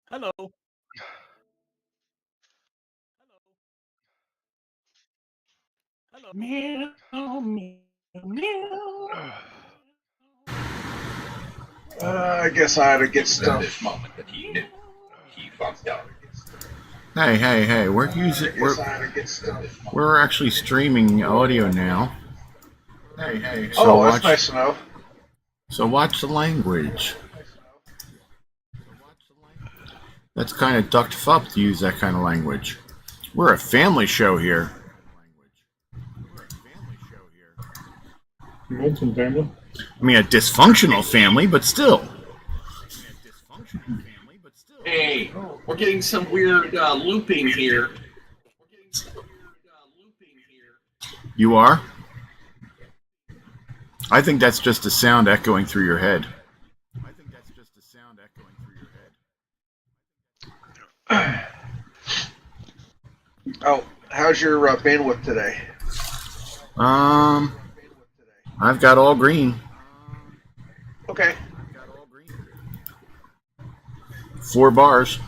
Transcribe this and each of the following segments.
Hello. Hello. Meow, meow, meow. I guess I ought to get stuff. This moment that he knew, he fucked up. Hey, we're actually streaming audio now. Hey. So that's nice to know. So watch the language. That's kind of ducked up to use that kind of language. We're a family show here. You want some family? I mean, a dysfunctional family, but still. Hey, we're getting some weird looping here. You are? I think that's just a sound echoing through your head. Oh, how's your bandwidth today? I've got all green. Okay. 4 bars.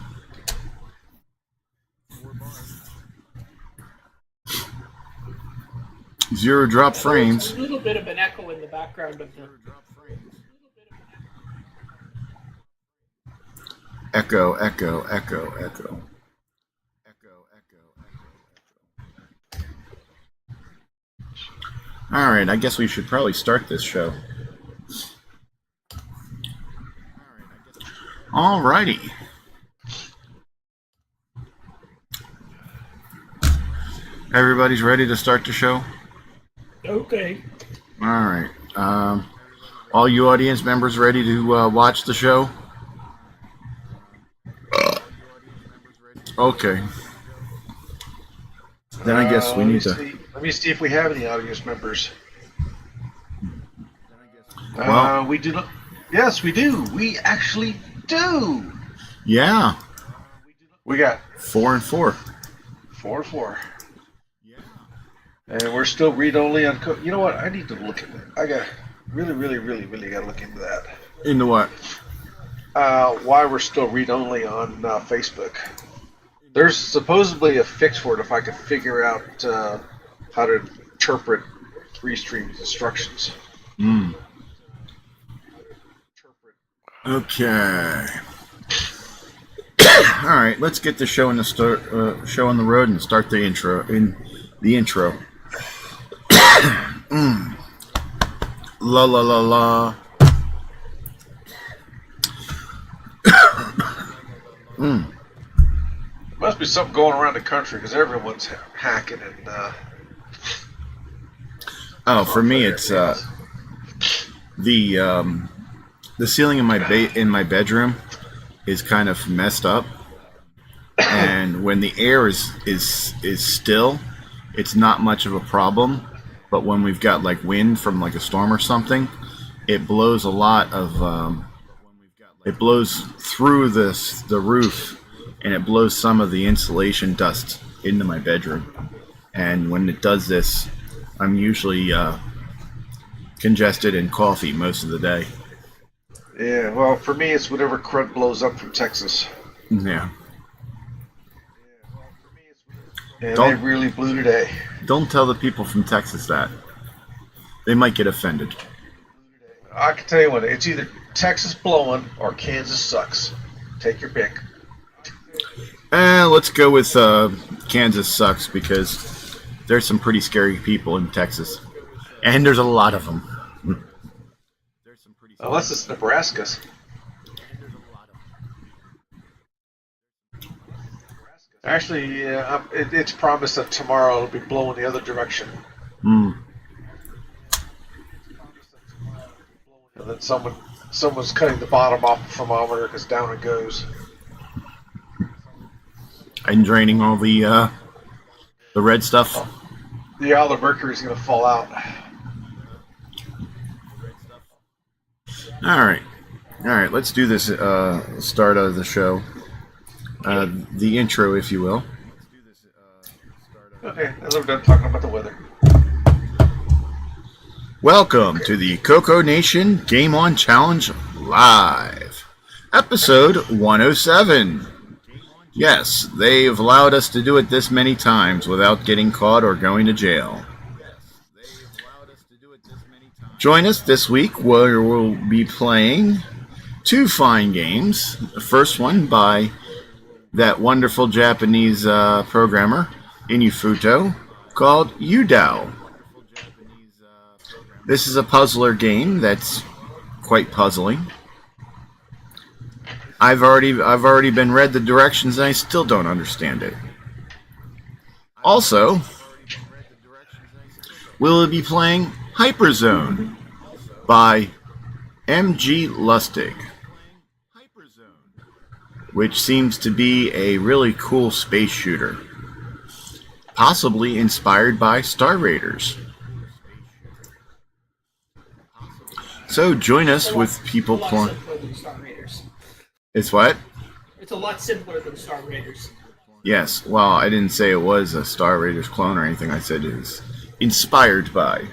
Zero drop frames. A little bit of an echo in the background of the. Echo. All right, I guess we should probably start this show. All righty. Everybody's ready to start the show? Okay. All right. All you audience members ready to watch the show? Okay. Then I guess we need to. Let me see if we have any audience members. Well, we do not. Yes, we do. We actually do. Yeah. We got 4 and 4. 4. Yeah. And we're still read only on. You know what? I need to look at that. I got really got to look into that. Into what? Why we're still read only on Facebook. There's supposedly a fix for it if I could figure out how to interpret Restream's instructions. Okay. All right, let's get the show in the show on the road and start the intro. La la la la. Must be something going around the country because everyone's hacking and. For me, it's the ceiling in my bedroom is kind of messed up, and when the air is still, it's not much of a problem. But when we've got like wind from like a storm or something, it blows a lot of. It blows through the roof. And it blows some of the insulation dust into my bedroom. And when it does this, I'm usually congested and coughy most of the day. Yeah, well, for me, it's whatever crud blows up from Texas. Yeah. And they really blew today. Don't tell the people from Texas that. They might get offended. I can tell you what, it's either Texas blowing or Kansas sucks. Take your pick. Let's go with Kansas sucks because there's some pretty scary people in Texas. And there's a lot of them. Unless it's Nebraska's. Actually, yeah, it's promised that tomorrow it'll be blowing the other direction. And then someone's cutting the bottom off the thermometer because down it goes. And draining all the red stuff. Yeah, all the mercury's going to fall out. All right. Let's do this start of the show. The intro, if you will. Okay, now we're done talking about the weather. Welcome to the CoCo Nation Game On Challenge Live, episode 107. Yes, they've allowed us to do it this many times without getting caught or going to jail. Join us this week where we'll be playing 2 fine games. The first one by that wonderful Japanese programmer, Inufuto, called Yewdow. This is a puzzler game that's quite puzzling. I've already been read the directions and I still don't understand it. Also, we'll be playing Hyperzone by M.G. Lustig, which seems to be a really cool space shooter, possibly inspired by Star Raiders. So join us with people playing. It's what? It's a lot simpler than Star Raiders. Yes, well, I didn't say it was a Star Raiders clone or anything. I said it was inspired by.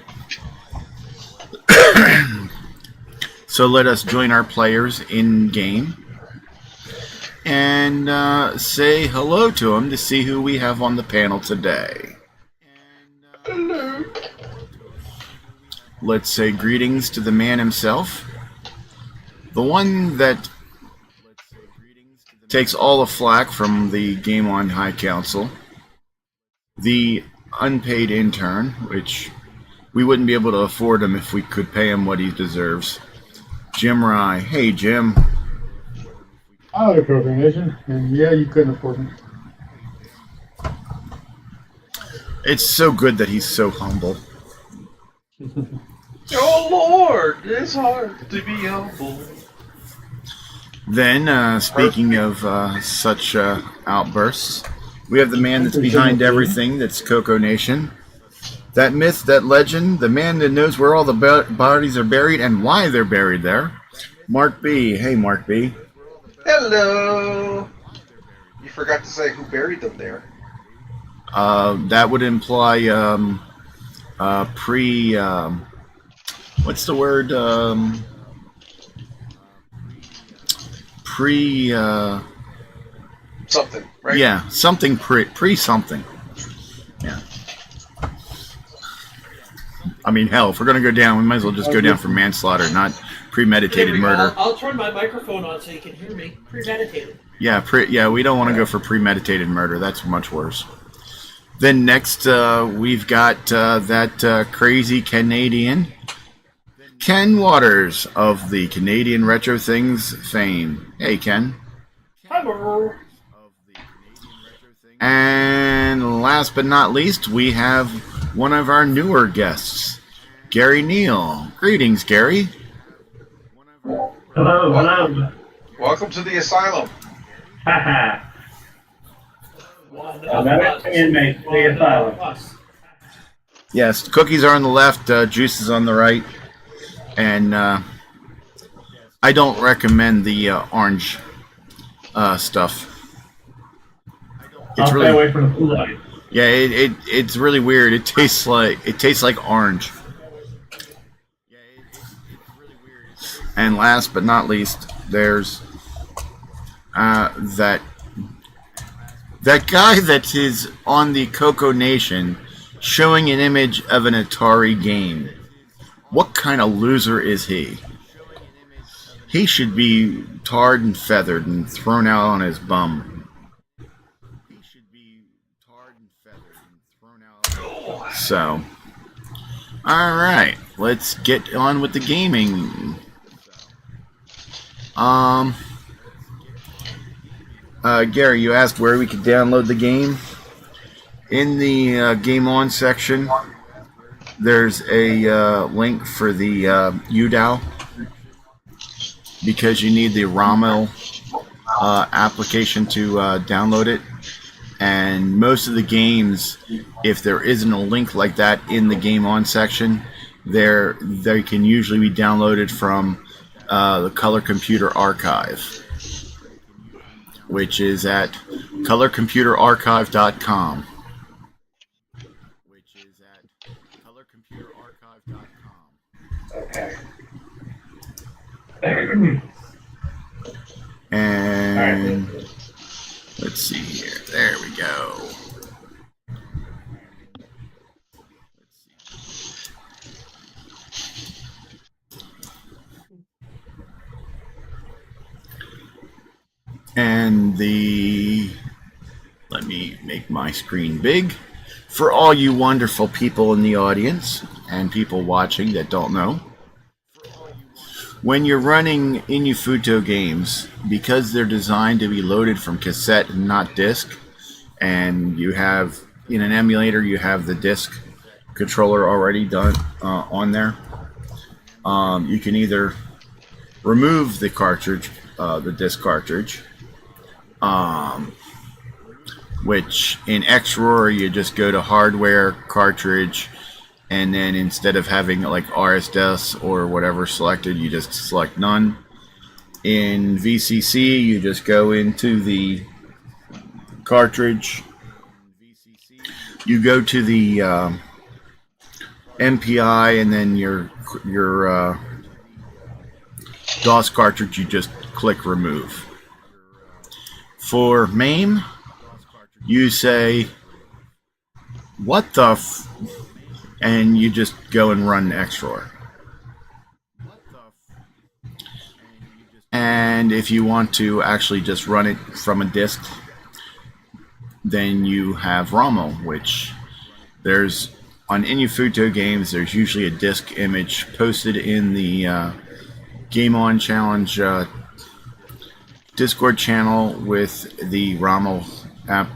So let us join our players in-game and say hello to them to see who we have on the panel today. Hello. Let's say greetings to the man himself. The one that takes all the flack from the Game On High Council. The unpaid intern, which we wouldn't be able to afford him if we could pay him what he deserves. Jim Rye. Hey, Jim. Hi, CoCo Nation. And yeah, you couldn't afford me. It's so good that he's so humble. Oh Lord, it's hard to be humble. Then, speaking of such outbursts, we have the man that's behind everything, that's CoCo Nation. That myth, that legend, the man that knows where all the bodies are buried and why they're buried there. Mark B. Hey, Mark B. Hello. You forgot to say who buried them there. That would imply what's the word? Something, right? Yeah, something pre-something. Yeah. I mean, hell, if we're going to go down, we might as well just go down for manslaughter, not premeditated murder. I'll turn my microphone on so you can hear me. Premeditated. Yeah, we don't want to go for premeditated murder. That's much worse. Then next, we've got that crazy Canadian, Ken Waters of the Canadian Retro Things fame. Hey, Ken. Hello. And last but not least, we have one of our newer guests, Gary Neal. Greetings, Gary. Hello. Welcome to the asylum. Haha. Another inmate to the asylum. Yes, the cookies are on the left, juice is on the right. And I don't recommend the orange stuff. I'll stay away from the Kool-Aid. Yeah, it's really weird. It tastes like orange. And last but not least, there's that guy that is on the CoCo Nation showing an image of an Atari game. What kind of loser is he? He should be tarred and feathered and thrown out on his bum. So, alright, let's get on with the gaming. Gary, you asked where we could download the game. In the Game On section, there's a link for the Yewdow, because you need the ROML application to download it. And most of the games, if there isn't a link like that in the Game On section, they can usually be downloaded from the Color Computer Archive, which is at colorcomputerarchive.com. Okay. And Let's see here. There we go. And let me make my screen big for all you wonderful people in the audience and people watching that don't know. When you're running inufuto games, because they're designed to be loaded from cassette and not disk, and you have, in an emulator, you have the disk controller already done on there, you can either remove the cartridge, the disk cartridge, which in XROR you just go to hardware, cartridge, and then instead of having like RSDES or whatever selected, you just select none. In VCC, you just go into the cartridge, you go to the MPI, and then your DOS cartridge, you just click remove. For MAME, you say, what the f, and you just go and run XROR. And if you want to actually just run it from a disk, then you have ROML, which there's, on inufuto games, there's usually a disk image posted in the Game On Challenge Discord channel with the ROML app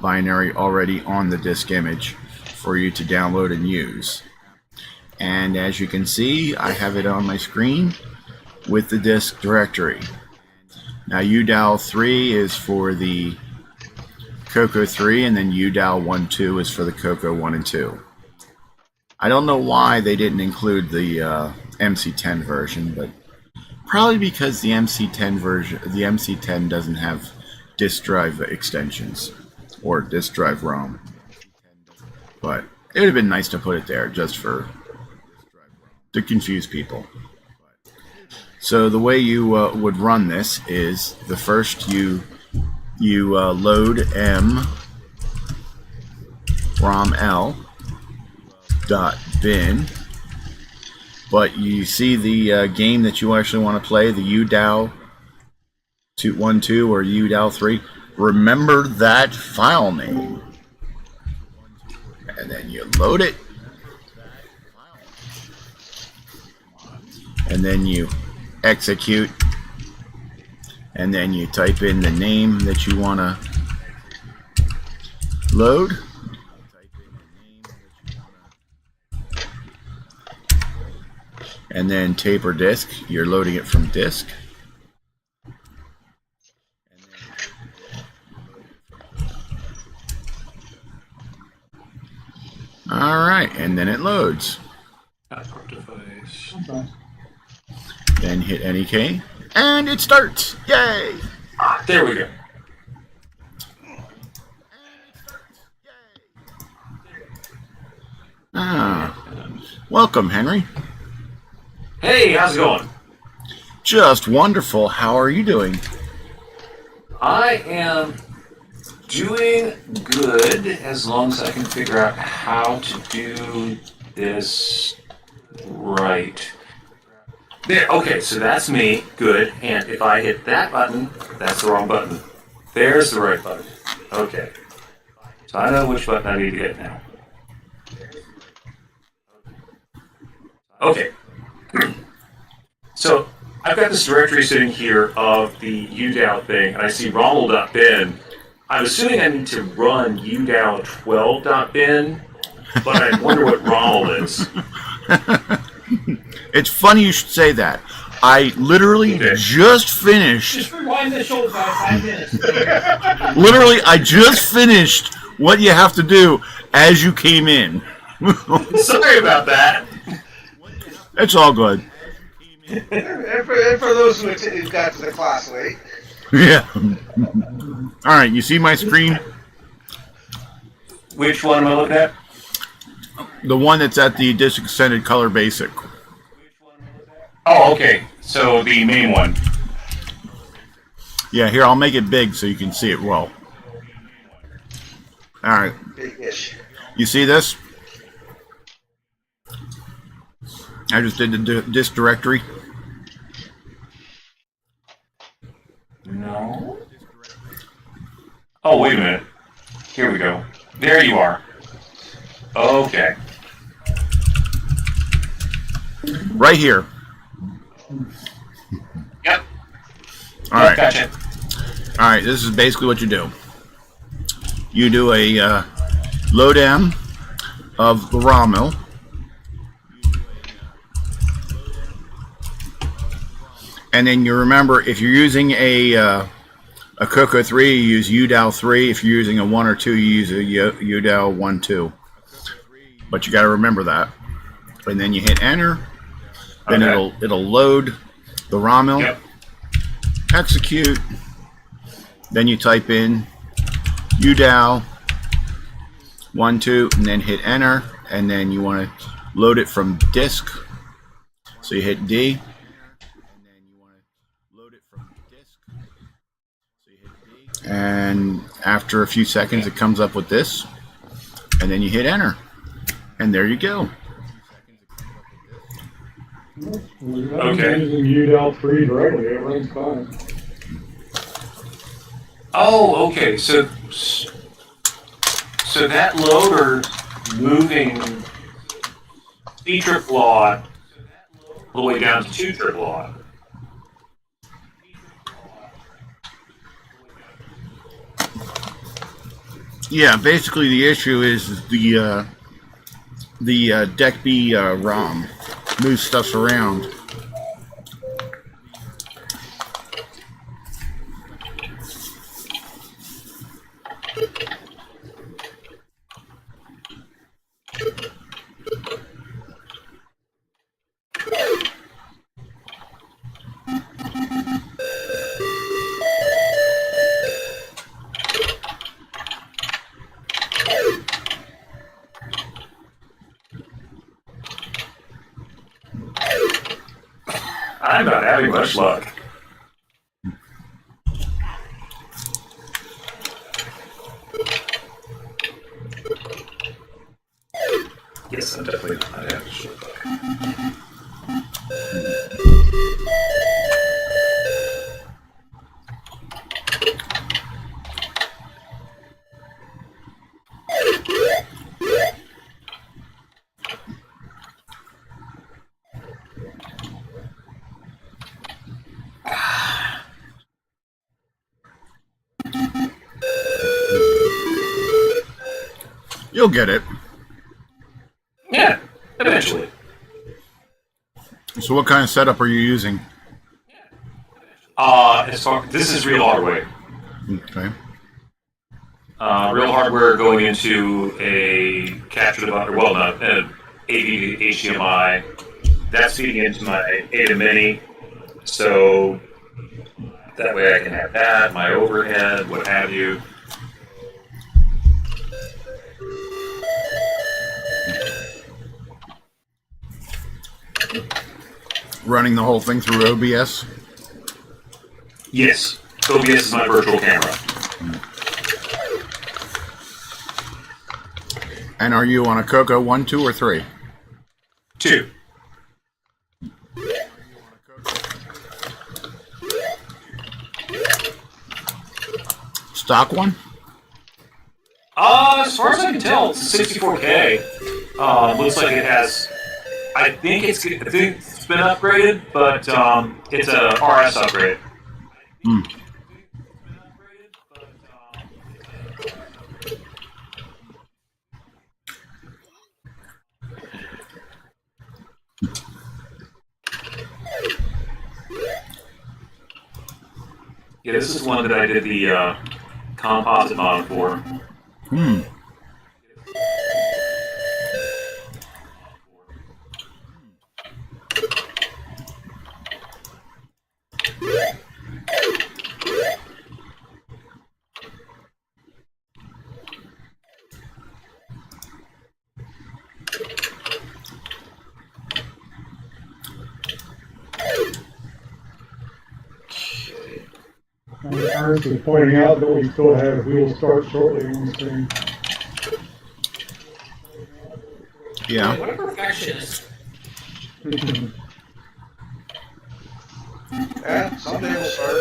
binary already on the disk image for you to download and use. And as you can see, I have it on my screen with the disk directory. Now Yewdow 3 is for the CoCo 3, and then Yewdow 1.2 is for the CoCo 1 and 2. I don't know why they didn't include the MC10 version, but probably because the MC10 version, the MC10 doesn't have disk drive extensions or disk drive ROM. But it would have been nice to put it there just to confuse people. So the way you would run this is the first you load m roml dot bin, but you see the game that you actually want to play, the Yewdow 1.2 or Yewdow 3. Remember that file name, and then you load it, and then you execute, and then you type in the name that you want to load. And then tape or disk, you're loading it from disk. Alright, and then it loads. Device. Then hit any key, and it starts. Yay! There we go. Welcome, Henry. Hey, how's it going? Just wonderful. How are you doing? I am doing good, as long as I can figure out how to do this right. There, okay, so that's me, good, and if I hit that button, that's the wrong button. There's the right button. Okay. So I know which button I need to hit now. Okay. So I've got this directory sitting here of the Yewdow thing, and I see roml.bin. I'm assuming I need to run Yewdow12.bin, but I wonder what roml is. It's funny you should say that. I literally just finished. Just rewind the show about 5 minutes. Literally, I just finished what you have to do as you came in. Sorry about that. It's all good. And for those who got to the class late. Yeah. All right, you see my screen? Which one am I looking at? The one that's at the disk extended color basic. Oh, okay. So the main one. Yeah, here, I'll make it big so you can see it well. All right. Big-ish. You see this? I just did the disk directory. No. Oh, wait a minute. Here we go. There you are. Okay. Right here. Yep. All right. Gotcha. All right. This is basically what you do. You do a lowdown of the raw mill. And then you remember, if you're using a CoCo 3, you use Yewdow 3. If you're using a 1 or 2, you use a Yewdow 1, 2. But you got to remember that. And then you hit enter. Then it'll load the raw mill. Yep. Execute. Then you type in Yewdow 1, 2, and then hit enter. And then you want to load it from disk. So you hit D. And after a few seconds, it comes up with this, and then you hit enter, and there you go. Okay. I'm using Yewdow 3 directly. It runs fine. Oh, okay. So that loader moving C-trip law all the way down to 2-trip law. Yeah, basically the issue is the deck B ROM moves stuff around. I'm not having much luck. Yes, I'm definitely not having much luck. You'll get it. Yeah, eventually. So what kind of setup are you using? This is real hardware. Okay. Real hardware going into a capture device, well, not an AV HDMI. That's feeding into my Ada Mini, so that way I can have that, my overhead, what have you. Running the whole thing through OBS? Yes, OBS is my virtual camera. And are you on a CoCo 1, 2, or 3? 2. Stock one? As far as I can tell, it's a 64K. Looks like it has. I think it's been upgraded, but it's a RS upgrade. Hmm. Yeah, this is one that I did the composite mod for. Hmm. Ernst is pointing out that we still have "We will start shortly" on the screen. Yeah. What a perfectionist. Someday we'll start.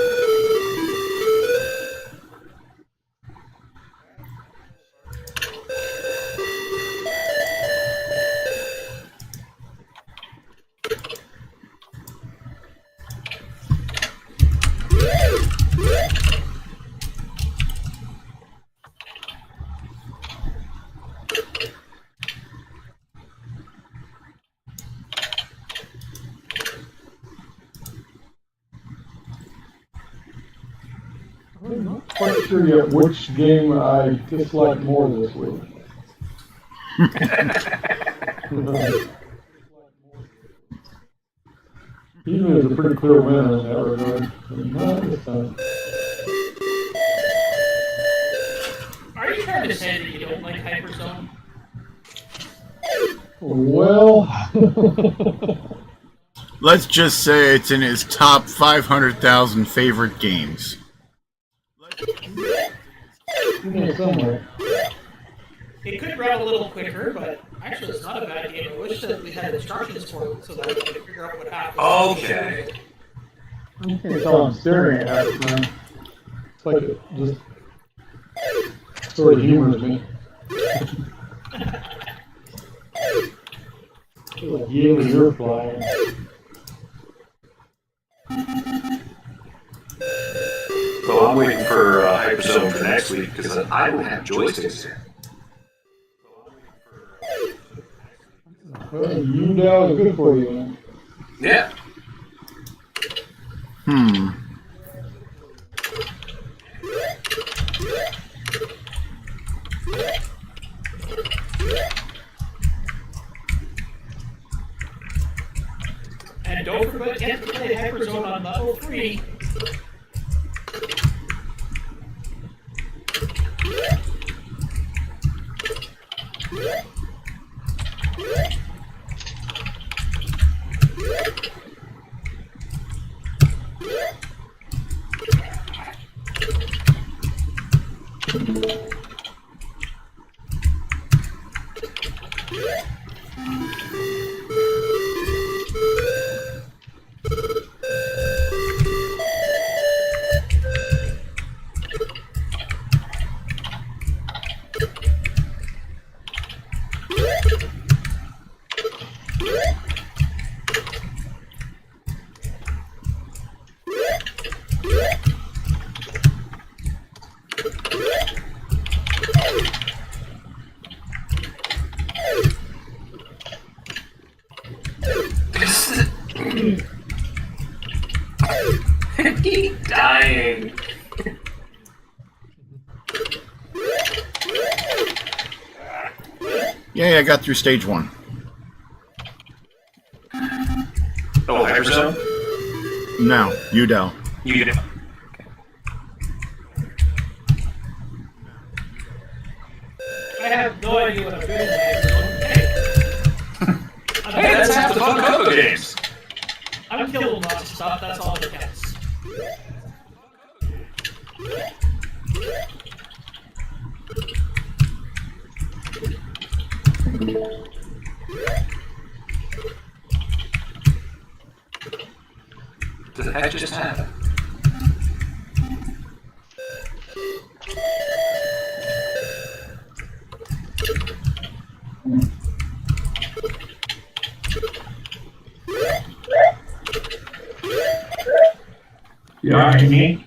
I'm not quite sure yet which game I dislike more this week. Even is a pretty clear winner in that regard. But not this time. Are you trying to say that you don't like Hyperzone? Well, Let's just say it's in his top 500,000 favorite games. somewhere. It could run a little quicker, but actually it's not a bad game. I wish that we had instructions for it so that we could figure out what happened. Okay. I can't tell I'm staring at it, man. It's like it just sort of humors me. Like you and your flying. Well, I'm waiting for Hyperzone for next week because I don't have joysticks here. Well, Yewdow is good for you, man. Yeah. And don't forget to play Hyperzone on level 3. Keep dying. Yeah, I got through stage 1. Oh, Hyperzone? No, Yewdow. You get it. I have no idea what I'm doing with Hyperzone. Hey, Hey, that's half the fun of CoCo games. I'm killing lots of stuff, that's all that counts. Does that just happen? You all right, me?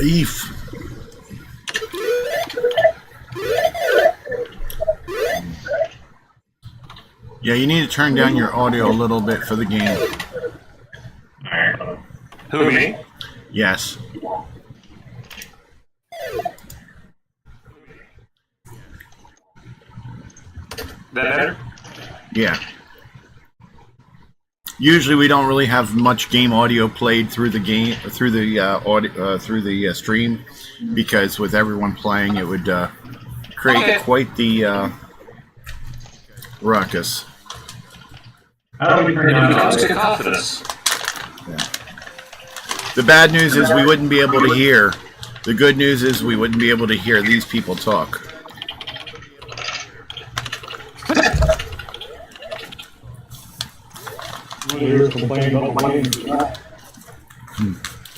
Eef. Yeah, you need to turn down your audio a little bit for the game. Alright. Who, me? Yes. That better? Yeah. Usually we don't really have much game audio played through the game through the stream because with everyone playing it would create quite the ruckus. How do we turn down Comes to the confidence. The bad news is we wouldn't be able to hear The good news is we wouldn't be able to hear these people talk. Here's complaining about complaining.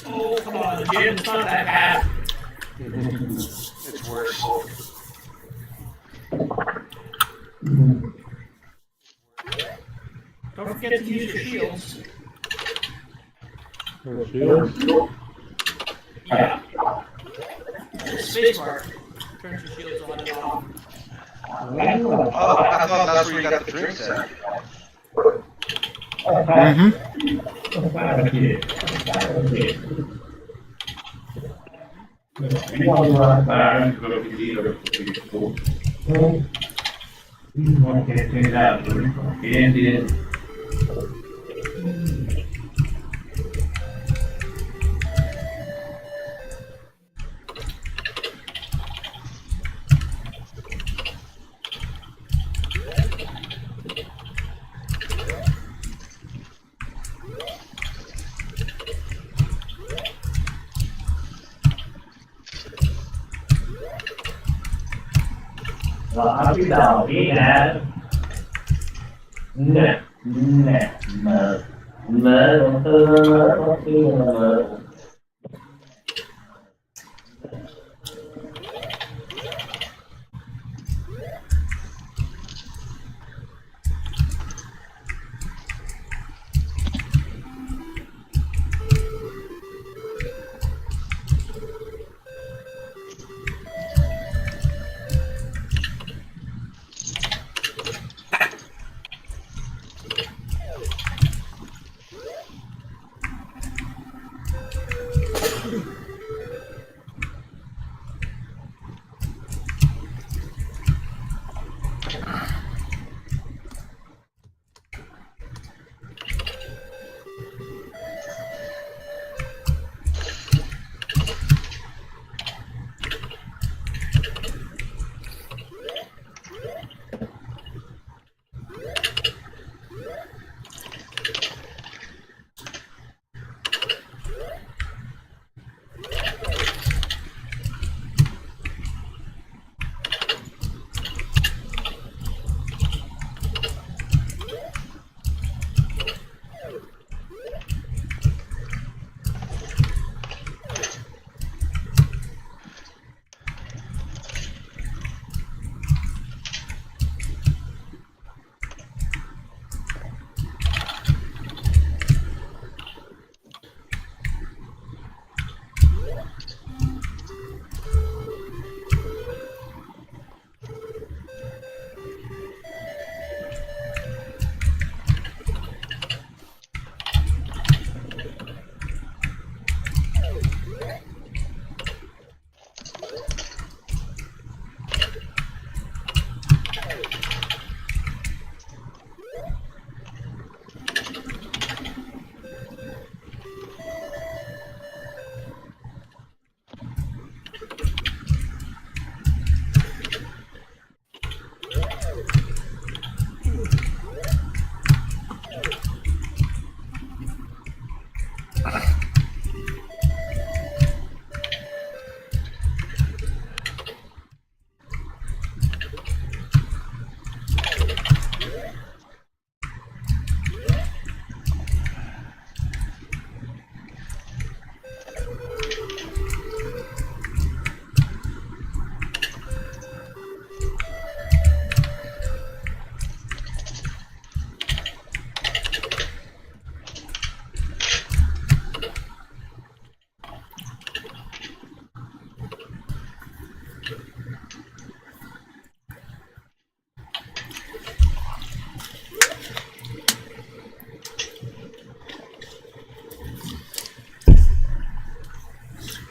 Oh, come on, Jim, it's not that bad. It's worse. Don't forget to use your shields. Shields. Yeah. Spacebar. Turns your shields on and off. Oh, I thought that's where you got the drinks at.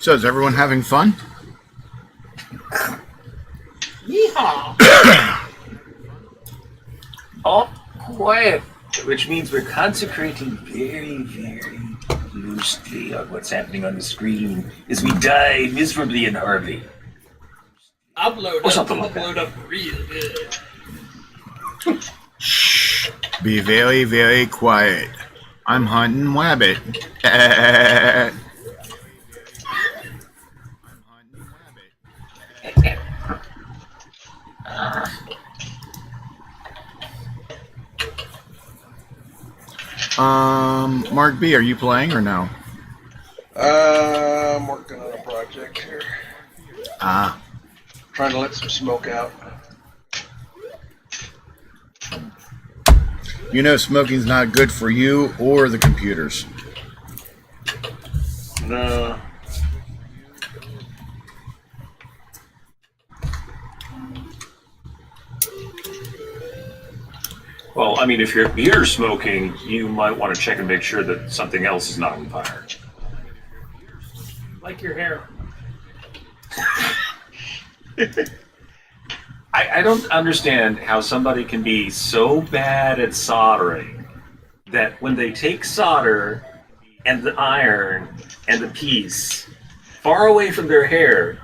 So is everyone having fun? Yeehaw! All quiet, which means we're concentrating very, very loosely on what's happening on the screen as we die miserably and horribly. Upload Or something like that. upload up real good. Shh. Be very, very quiet. I'm hunting wabbit. Mark B, are you playing or no? I'm working on a project here. Ah. Trying to let some smoke out. You know smoking's not good for you or the computers. No. Well, I mean, if you're smoking, you might want to check and make sure that something else is not on fire. Like your hair. I don't understand how somebody can be so bad at soldering that when they take solder and the iron and the piece far away from their hair,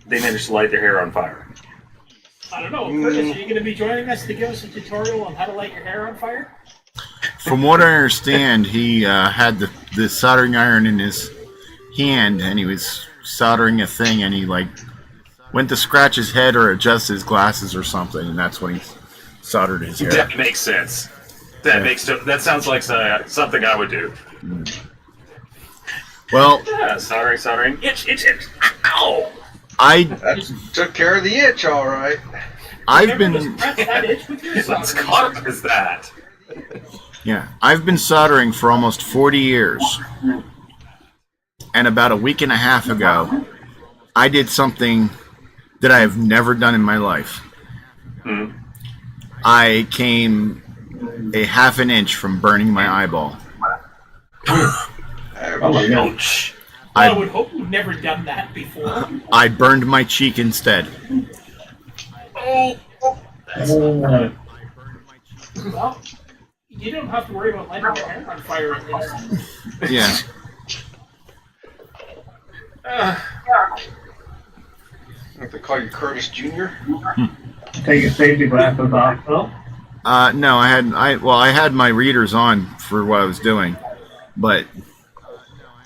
they manage to light their hair on fire. I don't know. Curtis, are you going to be joining us to give us a tutorial on how to light your hair on fire? From what I understand, he had the soldering iron in his hand, and he was soldering a thing, and he went to scratch his head or adjust his glasses or something, and that's when he soldered his hair. That makes sense. That sounds like something I would do. Well, Yeah, soldering. Itch. Ow! That took care of the itch, all right. I've Remember to been scratch that itch with your Let's soldering caught iron. up as that. I've been soldering for almost 40 years. And about a week and a half ago, I did something that I have never done in my life. I came a half an inch from burning my eyeball. Oh my god. Ouch. I would hope you've never done that before. I burned my cheek instead. Oh. Oh, Well, you don't have to worry about lighting your hair on fire at least. Yeah. I have to call you Curtis Jr. take your safety glasses off, though. No, I had my readers on for what I was doing, but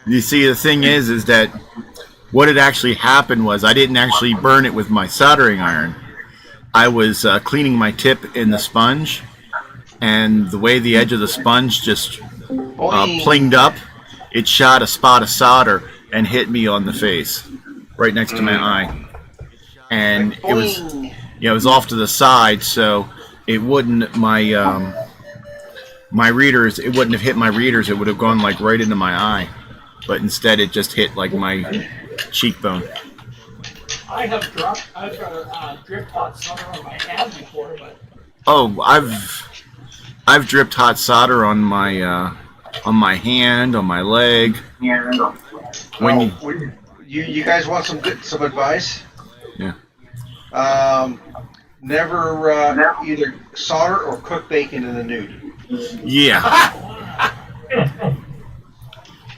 you see, the thing is that what had actually happened was I didn't actually burn it with my soldering iron. I was cleaning my tip in the sponge, and the way the edge of the sponge just plinged up, it shot a spot of solder and hit me on the face, right next to my eye, and it was off to the side, so it wouldn't my readers. It wouldn't have hit my readers. It would have gone right into my eye, but instead it just hit my cheekbone. I have dripped hot solder on my hand before, but Oh, I've dripped hot solder on my hand, on my leg. When You guys want some advice? Yeah. Never either solder or cook bacon in the nude. Yeah.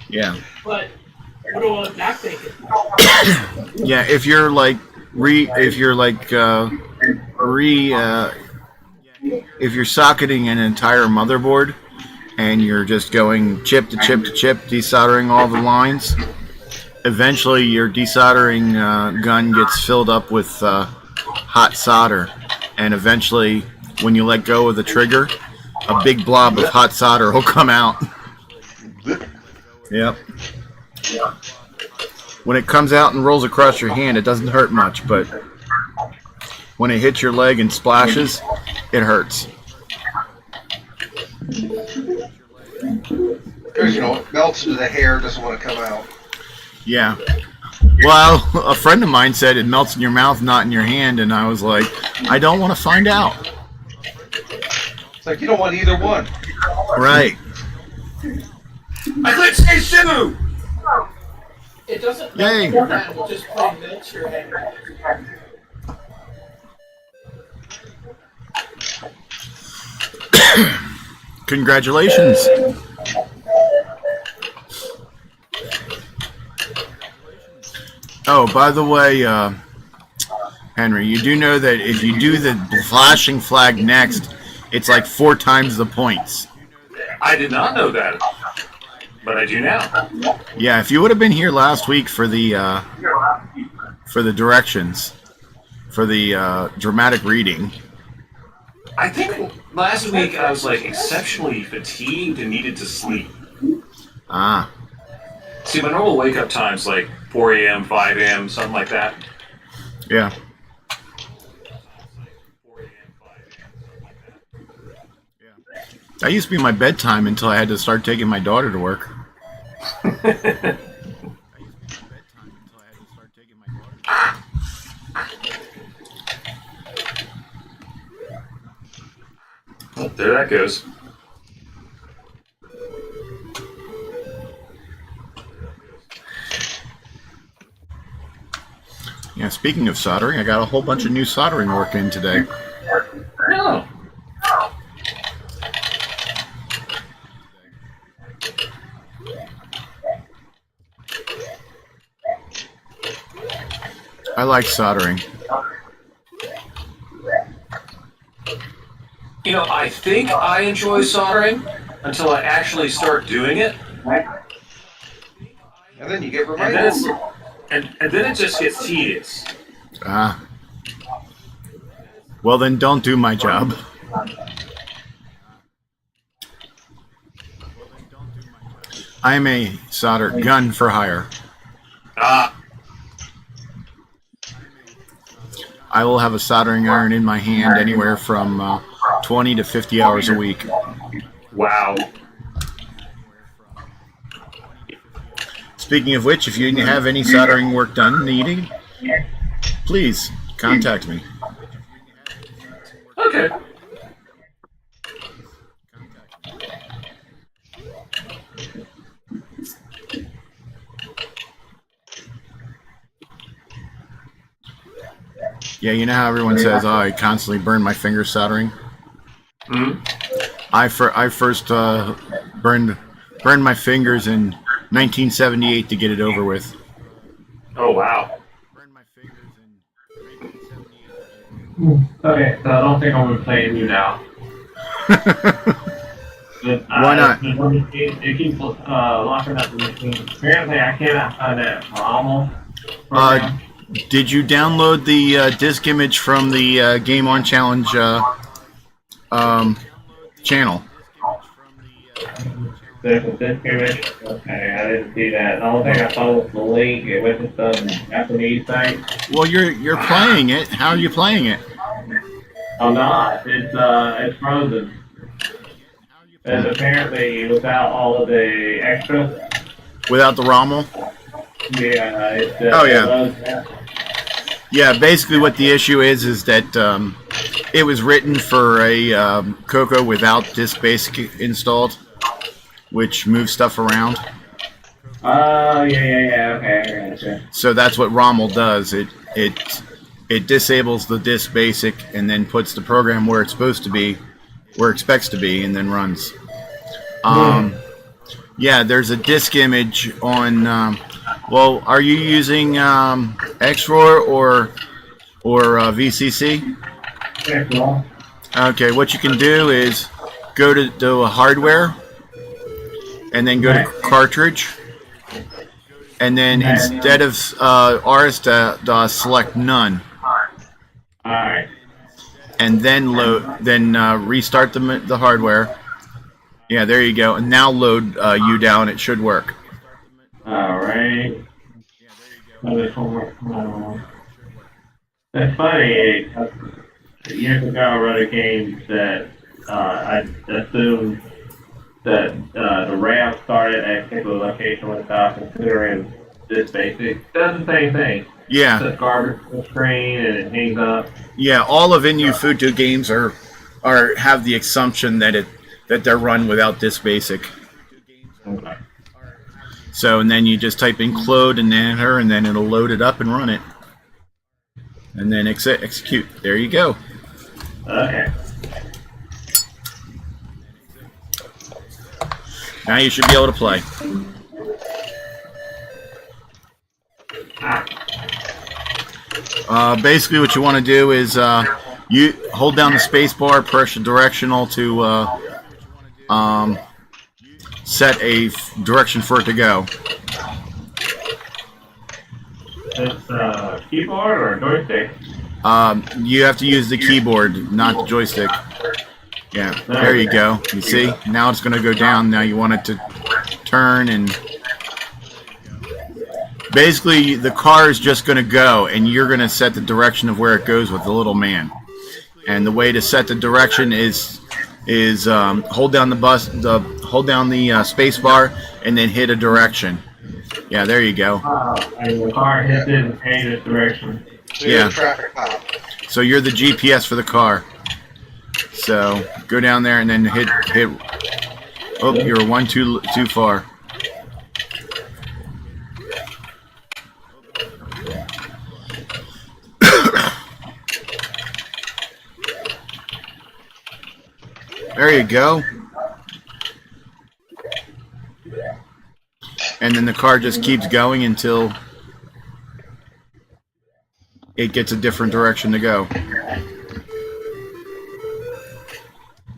Yeah. but what about back bacon? Yeah, if you're if you're socketing an entire motherboard and you're just going chip to chip to chip, desoldering all the lines, eventually your desoldering gun gets filled up with hot solder, and eventually when you let go of the trigger, a big blob of hot solder will come out. Yep. When it comes out and rolls across your hand, it doesn't hurt much, but when it hits your leg and splashes, it hurts. Because, it melts into the hair, doesn't want to come out. Yeah. Well, a friend of mine said it melts in your mouth, not in your hand, and I was like, I don't want to find out. It's like you don't want either one. Right. I clicked say Shimu! It doesn't Yay. melt your hand, it just plain melts your hand. Congratulations. Oh, by the way, Henry, you do know that if you do the flashing flag next, it's like 4 times the points. I did not know that, but I do now. Yeah, if you would have been here last week for the directions, for the dramatic reading, I think last week I was like exceptionally fatigued and needed to sleep. Ah, See, my normal wake up time's like 4 a.m., 5 a.m., something like that. yeah. That used to be my bedtime until I had to start taking my daughter to work. Oh, there that goes. Yeah, speaking of soldering, I got a whole bunch of new soldering work in today. Oh. I like soldering. You know, I think I enjoy soldering until I actually start doing it. And then you get And then, reminded. and then it just gets tedious. Ah. Well, then don't do my job. I am a solder gun for hire. Ah, I will have a soldering iron in my hand anywhere from 20 to 50 hours a week. wow. Speaking of which, if you have any soldering work done needing, please contact me. Okay. Yeah, you know how everyone says, "Oh, I constantly burn my fingers soldering." Hmm. I first burned my fingers in 1978 to get it over with. Oh, wow. Okay, so I don't think I'm gonna play you now. Why not? It keeps locking up the machine. Apparently, I cannot find that Rommel. Did you download the disk image from the Game On Challenge channel? There's a disk image. Okay, I didn't see that. The only thing I saw was the link. It went to some Japanese site. Well, you're playing it. How are you playing it? I'm not. It's frozen. And apparently, without all of the extras, Without the Rommel? yeah, it's. Oh, yeah. Yeah, basically what the issue is that it was written for a CoCo without disk basic installed, which moves stuff around. Oh, yeah. Okay, I gotcha. So that's what Rommel does. It disables the disk basic and then puts the program where it's supposed to be, where it expects to be, and then runs. Yeah, there's a disk image on. Well, are you using XROR or VCC? Yeah, cool. Okay, what you can do is go to a hardware, and then go to cartridge, and then instead of RS-DOS, select none, Alright. and then restart the hardware. Yeah, there you go. And now load Yewdow, and it should work. Alright. That's funny. Years ago, I wrote a game that I assumed that the RAM started at a particular location without considering this basic. Does the same thing. Yeah. It's garbage on the screen and it hangs up. Yeah, all of inufuto games have the assumption that they're run without disk basic. Okay. So, and then you just type in clone and enter, and then it'll load it up and run it. And then execute. There you go. Okay. Now you should be able to play. Basically what you want to do is you hold down the space bar, press the directional to set a direction for it to go. It's keyboard or joystick? You have to use the keyboard, not the joystick. Yeah, there you go. You see? Now it's going to go down. Now you want it to turn and... Basically, the car is just going to go, and you're going to set the direction of where it goes with the little man. And the way to set the direction is hold down the space bar, and then hit a direction. Yeah, there you go. And the car hits it and changes its direction. So you're Yeah. the traffic cop. So you're the GPS for the car. So go down there and then hit. Oh, you're one too far. There you go. And then the car just keeps going until it gets a different direction to go.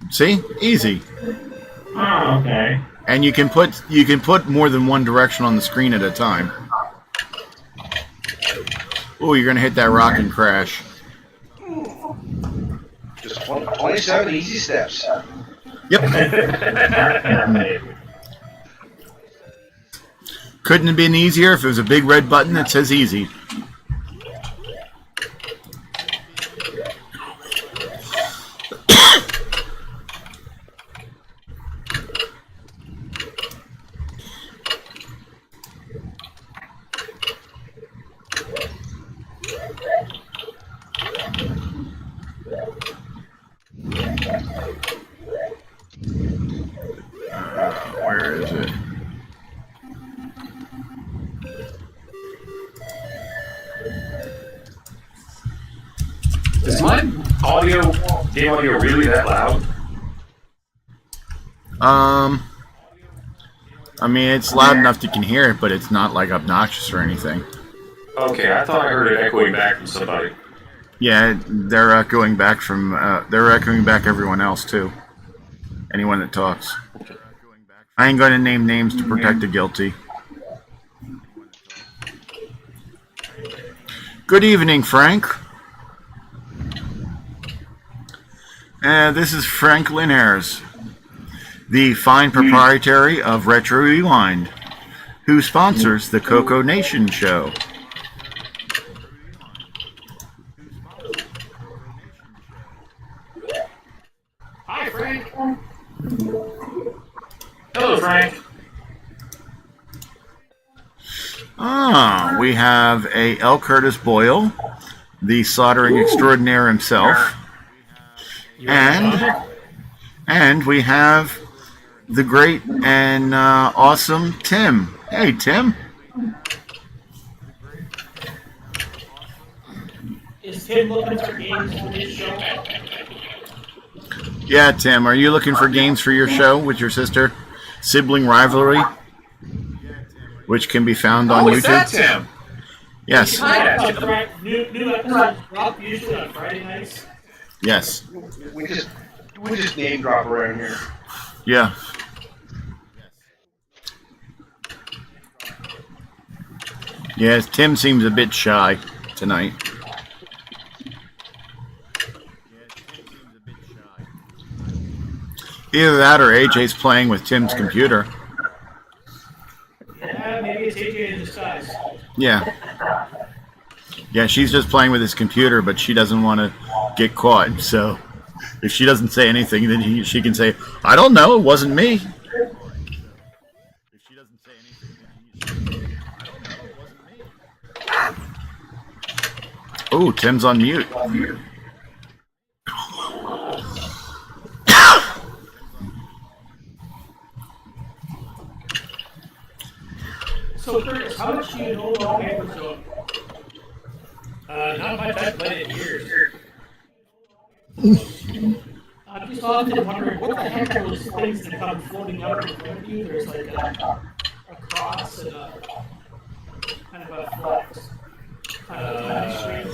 See? Easy. Oh, okay. And you can put more than one direction on the screen at a time. Oh, you're gonna hit that rock and crash. Just 27 easy steps. Yep. Couldn't have been easier if it was a big red button that says easy. Where is it? Is my game audio really that loud? I mean, it's loud enough you can hear it, but it's not like obnoxious or anything. Okay, I thought I heard it echoing back from somebody. Yeah, they're echoing back everyone else too. Anyone that talks. I ain't going to name names to protect the guilty. Good evening, Frank. This is Frank Linhares, the fine proprietary of Retro Rewind, who sponsors the CoCo Nation show. Hi, Frank. Hello, Frank. We have a L. Curtis Boyle, the soldering extraordinaire himself, and we have the great and awesome Tim. Hey, Tim. Is Tim looking for games for his show? Yeah, Tim, are you looking for games for your show with your sister? Sibling Rivalry, which can be found on YouTube. Is that Tim? Yes. New episodes drop usually on Friday nights. Yes. We just name drop around here. Yeah. Yes, Tim seems a bit shy tonight. Either that or AJ's playing with Tim's computer. Yeah, maybe it's AJ in disguise. Yeah. Yeah, she's just playing with his computer, but she doesn't want to get caught. So if she doesn't say anything, then she can say, I don't know, it wasn't me. Oh, Tim's on mute. So, Curtis, how much do you know about Paper Zone? Not much. I've played it in years. I'm just often wondering what the heck are those things that come floating up in front of you? There's like a cross and a kind of a flex. Kind of a screen.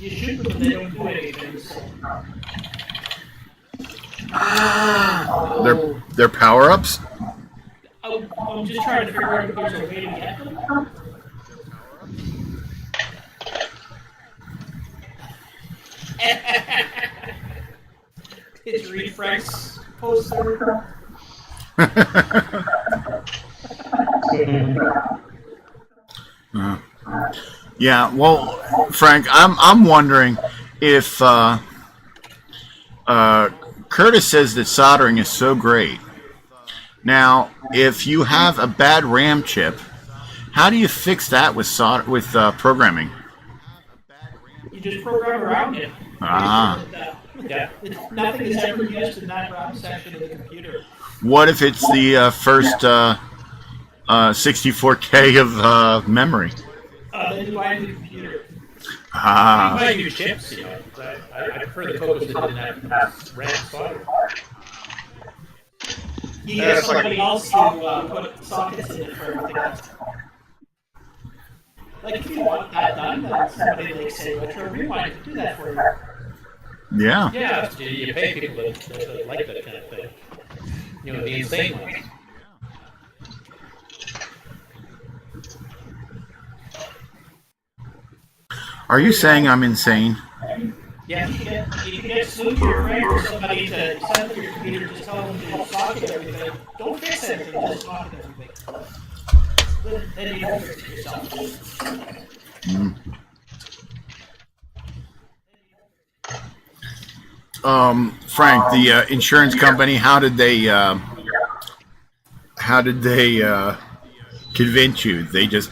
You shoot them and they don't do anything. So. They're power-ups? I'm just trying to figure out if there's a way to get them. Did you read Frank's poster? Yeah, well, Frank, I'm wondering if Curtis says that soldering is so great. Now, if you have a bad RAM chip, how do you fix that with programming? You just program around it. Ah. Yeah. Nothing is ever used in that RAM section of the computer. What if it's the first 64K of memory? Then you buy a new computer. Ah. I buy new chips, you know. I prefer the CoCos that didn't have RAM solder. You get somebody else to put sockets in it for everything else. Like, if you want that done, then somebody like, say, Retro Rewind can do that for you. Yeah. Yeah, you pay people that like that kind of thing. You know, the insane ones. Are you saying I'm insane? Yeah, you can get Snoop your friend or somebody to set up your computer, just tell them to socket everything. Don't fix everything, just socket everything. Then you don't fix it yourself. Frank, the insurance company, how did they convince you? They just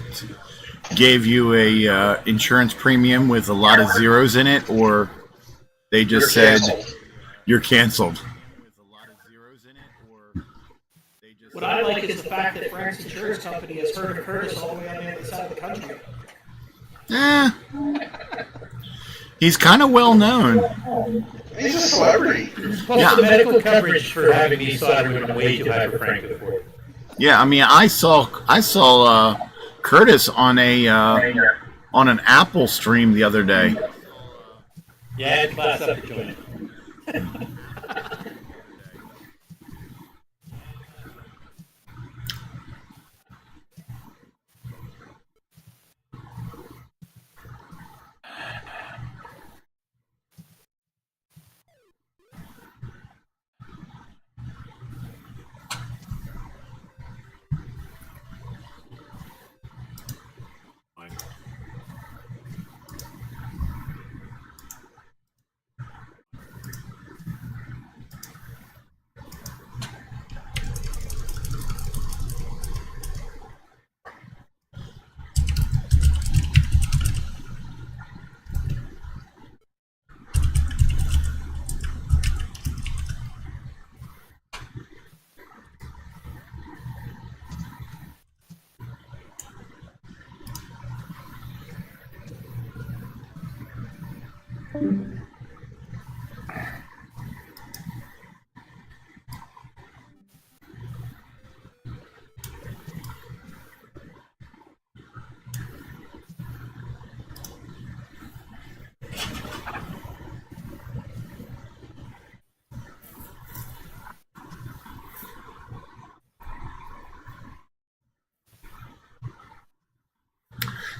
gave you a insurance premium with a lot of zeros in it, or they just said you're canceled? What I like is the fact that Frank's insurance company has heard of Curtis all the way on the other side of the country. He's kind of well known. He's a celebrity. Plus Yeah. the medical coverage for having these solder would have been way too high for Frank to afford. Yeah, I mean, I saw Curtis on an Apple stream the other day. Yeah, I had to class up to join it.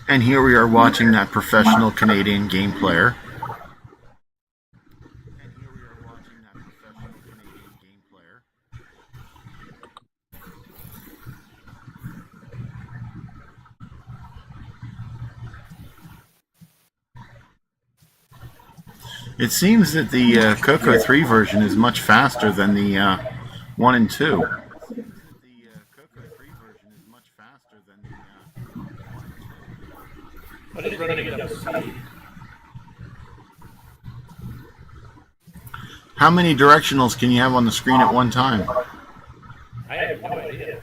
And here we are watching that professional Canadian game player. It seems that the CoCo 3 version is much faster than the 1 and 2. But it's running at double speed. How many directionals can you have on the screen at one time? I have no idea.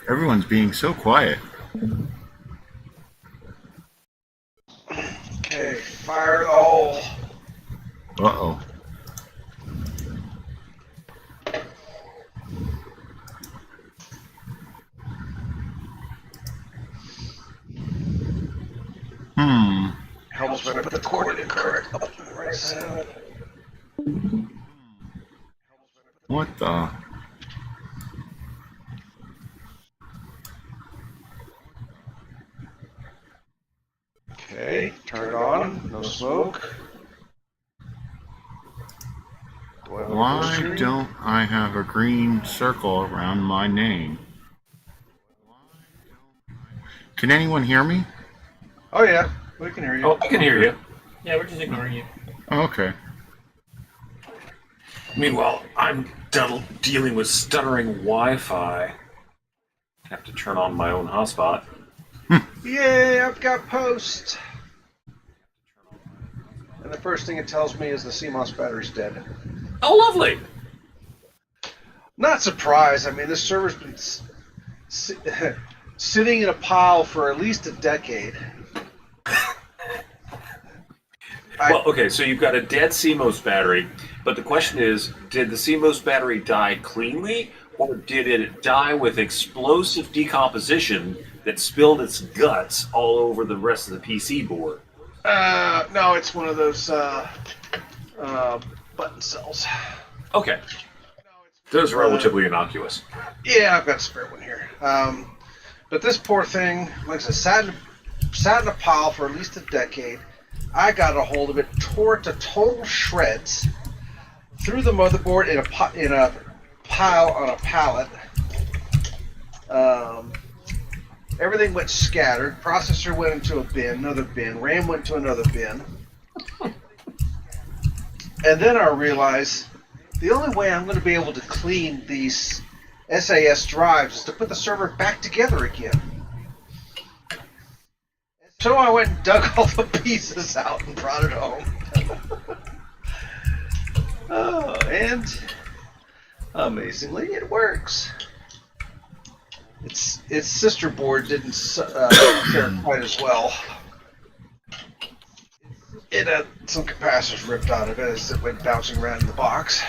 Everyone's being so quiet. Okay, fire the hole. Uh-oh. Helps when I put the coordinate correct up on the right side. What the? Okay, turn it on. No smoke. Do I have a Why screen? don't I have a green circle around my name? Can anyone hear me? Oh yeah, we can hear you. Oh, I can hear you. Yeah, we're just ignoring you. Oh, okay. Meanwhile, I'm dealing with stuttering Wi-Fi. Have to turn on my own hotspot. Yay, I've got post. And the first thing it tells me is the CMOS battery's dead. Oh, lovely. Not surprised. I mean, this server's been sitting in a pile for at least a decade. Well, okay, so you've got a dead CMOS battery, but the question is, did the CMOS battery die cleanly, or did it die with explosive decomposition that spilled its guts all over the rest of the PC board? No, it's one of those button cells. Okay. Those are relatively innocuous. Yeah, I've got a spare one here. But this poor thing, like I said, sat in a pile for at least a decade. I got a hold of it, tore it to total shreds, threw the motherboard in a pile on a pallet. Everything went scattered. Processor went into a bin, another bin. RAM went to another bin. And then I realized the only way I'm going to be able to clean these SAS drives is to put the server back together again. So I went and dug all the pieces out and brought it home. Oh, and amazingly, it works. Its sister board didn't fare quite as well. It had some capacitors ripped out of it as it went bouncing around in the box.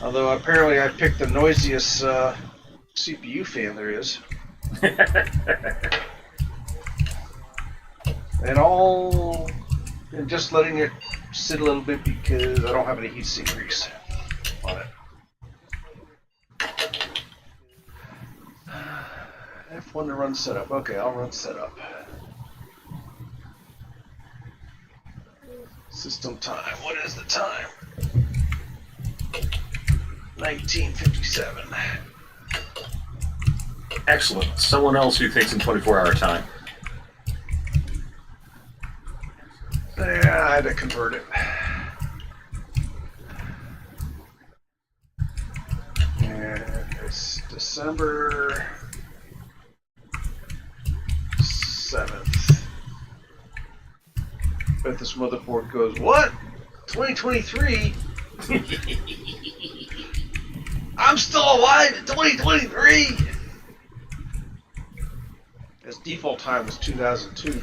Although apparently I picked the noisiest CPU fan there is. And just letting it sit a little bit because I don't have any heatsink grease on it. F1 to run setup. Okay, I'll run setup. System time. What is the time? 1957. Excellent. Someone else who thinks in 24-hour time. Yeah, I had to convert it. And it's December 7th. Bet this motherboard goes, what? 2023? I'm still alive in 2023! Its default time was 2002.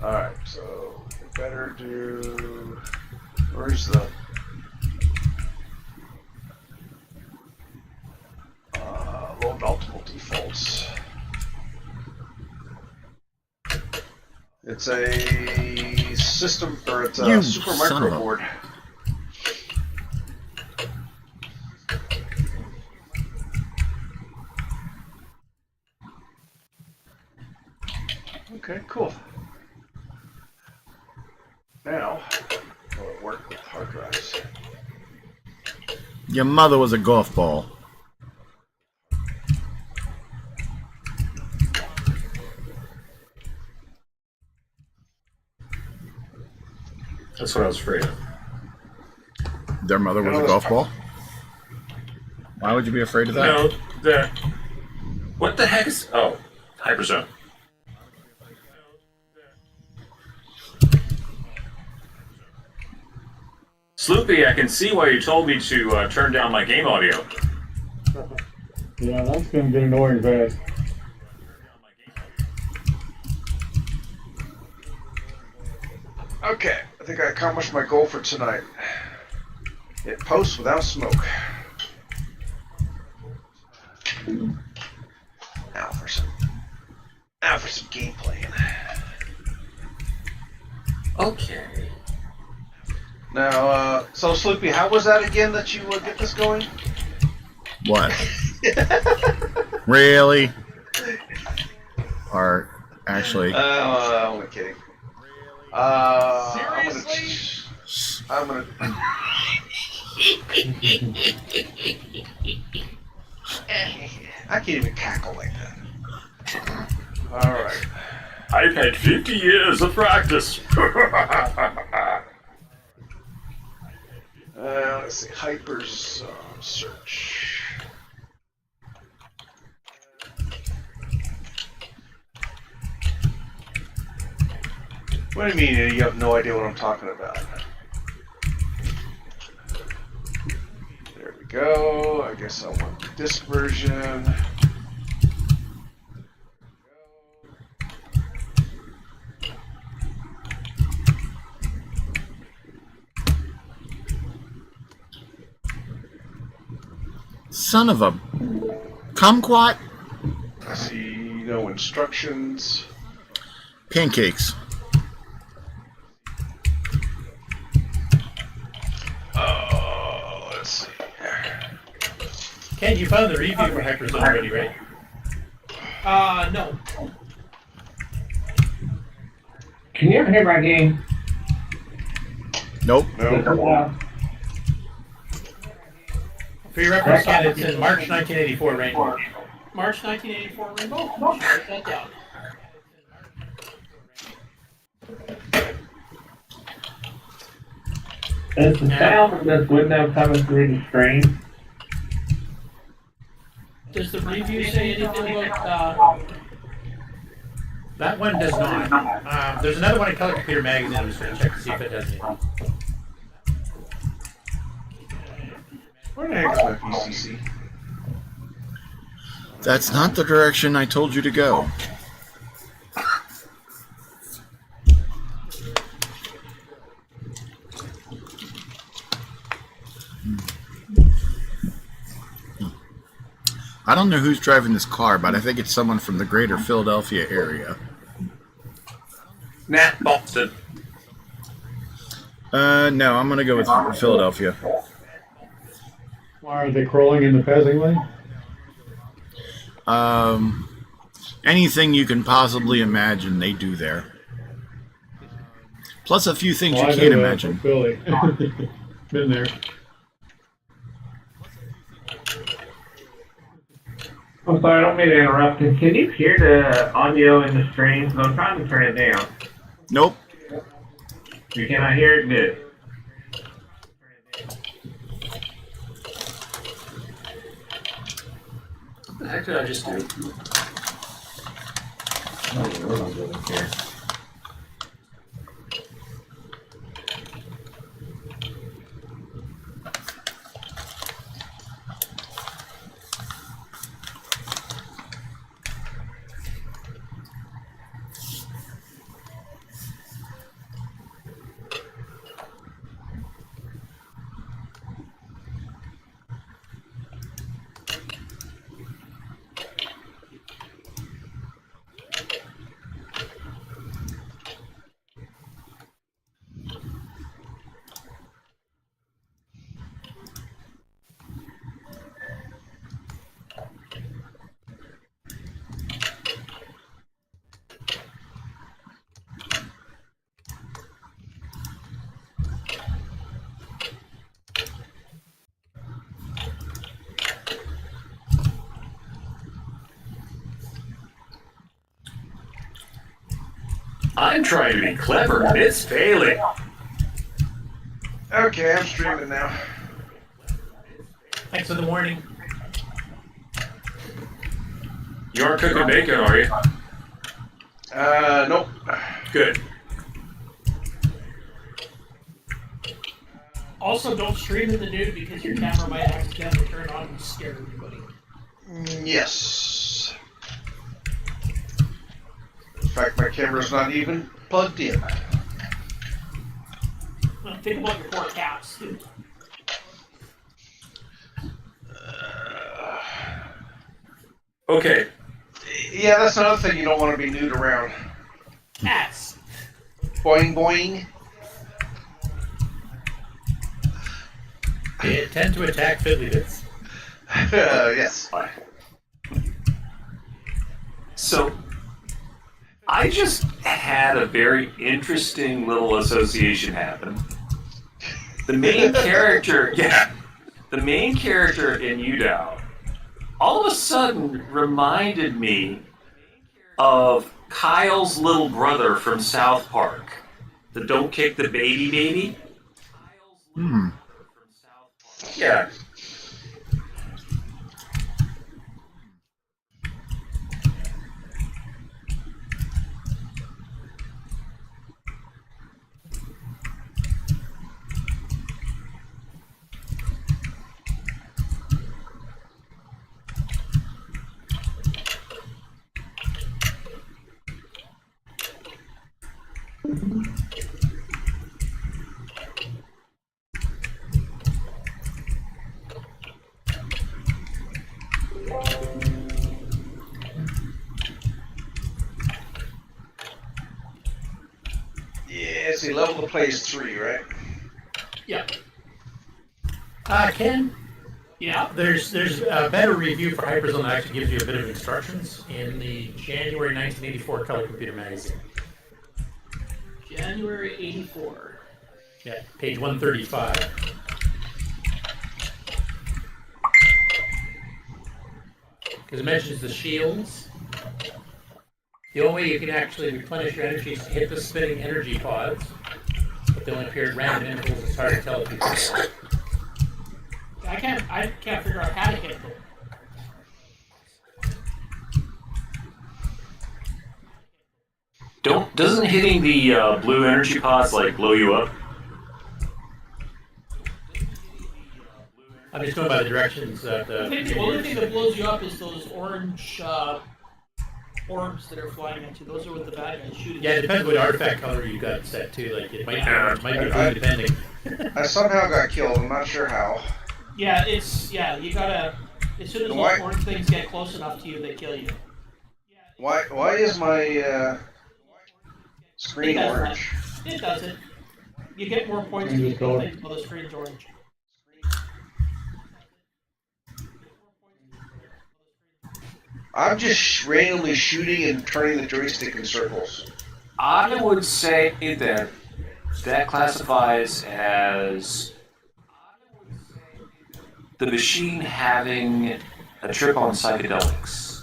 Alright, so we better do... Where's the... load multiple defaults. It's a system, or it's a super micro board. Okay, cool. Now, will it work with hard drives? Your mother was a golf ball. That's what I was afraid of. Their mother was a golf ball? Why would you be afraid of that? No, what the heck is... Oh, Hyperzone. Sloopy, I can see why you told me to turn down my game audio. Yeah, that's gonna get annoying fast. Okay, I think I accomplished my goal for tonight. Hit post without smoke. Now for some game playing. Okay. Now, so Sloopy, how was that again that you get this going? What? Really? Or actually, I'm only kidding. Seriously? I'm gonna. I can't even cackle like that. All right. I've had 50 years of practice. Let's see. Hypers search. What do you mean you have no idea what I'm talking about? There we go. I guess I want this version. son of a kumquat. I see no instructions. Pancakes. Oh, let's see. Ken, you found the review for Hyperzone already, right? No. Can you ever hear my game? Nope. No. For your reference, Ken, it's in March 1984 Rainbow. March 1984 Rainbow? Write that down. Is the sound of this window coming through the screen? Does the review say anything about, That one does not. There's another one in Color Computer Magazine. I'm just going to check to see if it does anything. Where the heck is my PCC? That's not the direction I told you to go. I don't know who's driving this car, but I think it's someone from the greater Philadelphia area. Nah, Boston. No, I'm going to go with Philadelphia. Why are they crawling in the passing lane? Anything you can possibly imagine, they do there. Plus a few things Well, you I can't know that imagine. from Philly. Been there. I'm sorry, I don't mean to interrupt. Can you hear the audio in the stream? 'Cause I'm trying to turn it down. Nope. You cannot hear it? Good. What the heck did I just do? I'm trying to be clever, and it's failing. Okay, I'm streaming now. Thanks for the warning. You aren't cooking bacon, are you? Nope. Good. Also, don't stream at the dude because your camera might accidentally turn on and scare everybody. Yes. In fact, my camera's not even plugged in. Well, think about your poor cats, dude. Okay. Yeah, that's another thing you don't want to be nude around. Cats. Boing boing. They tend to attack fiddly bits. Yes. So, I just had a very interesting little association happen. The main character, the main character in Yewdow, all of a sudden reminded me of Kyle's little brother from South Park, the Don't Kick the Baby Baby. Hmm. Yeah. Yeah, see, level to play is 3, right? Yeah. Ken, Yeah. there's a better review for Hyperzone that actually gives you a bit of instructions in the January 1984 Color Computer magazine. January 84. Yeah, page 135. Because it mentions the shields. The only way you can actually replenish your energy is to hit the spinning energy pods, but they only appear at random intervals. It's hard to tell if you can. I can't figure out how to hit them. Doesn't hitting the blue energy pods like blow you up? I'm just going by the directions that I think the only thing that blows you up is those orange orbs that are flying at you. Those are what the bad guys shoot at. Yeah, it depends what artifact color you got set to. Like it might be orange, might be blue, depending. I somehow got killed. I'm not sure how. Yeah, you gotta. As soon as those Why- orange things get close enough to you, they kill you. Why is my screen It does orange? that. It doesn't. You get more points Change if the you kill color. things while the screen's orange. I'm just randomly shooting and turning the joystick in circles. I would say that that classifies as the machine having a trip on psychedelics.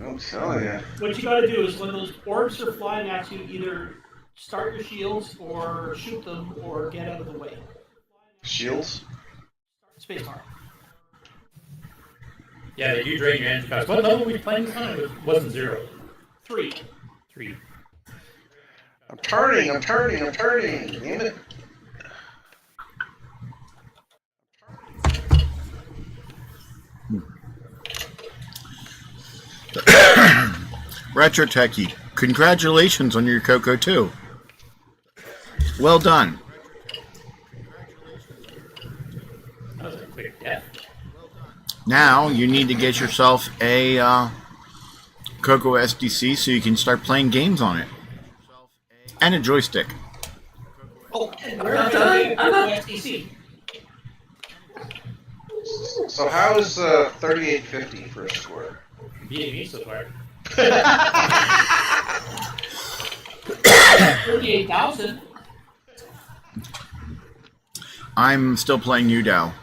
I'm telling you. What you gotta do is when those orbs are flying at you, either start your shields or shoot them or get out of the way. Shields? Spacebar. Yeah, they do drain your energy cost. What level were you playing this on? It wasn't 0. 3. 3. I'm turning. Damn it. Retro Techie, congratulations on your CoCo 2. Well done. That was a quick death. Now you need to get yourself a CoCo SDC so you can start playing games on it. And a joystick. Oh, and we're not done. SDC. So how is 3850 for a score? Beating me so far. 38,000. I'm still playing Yewdow.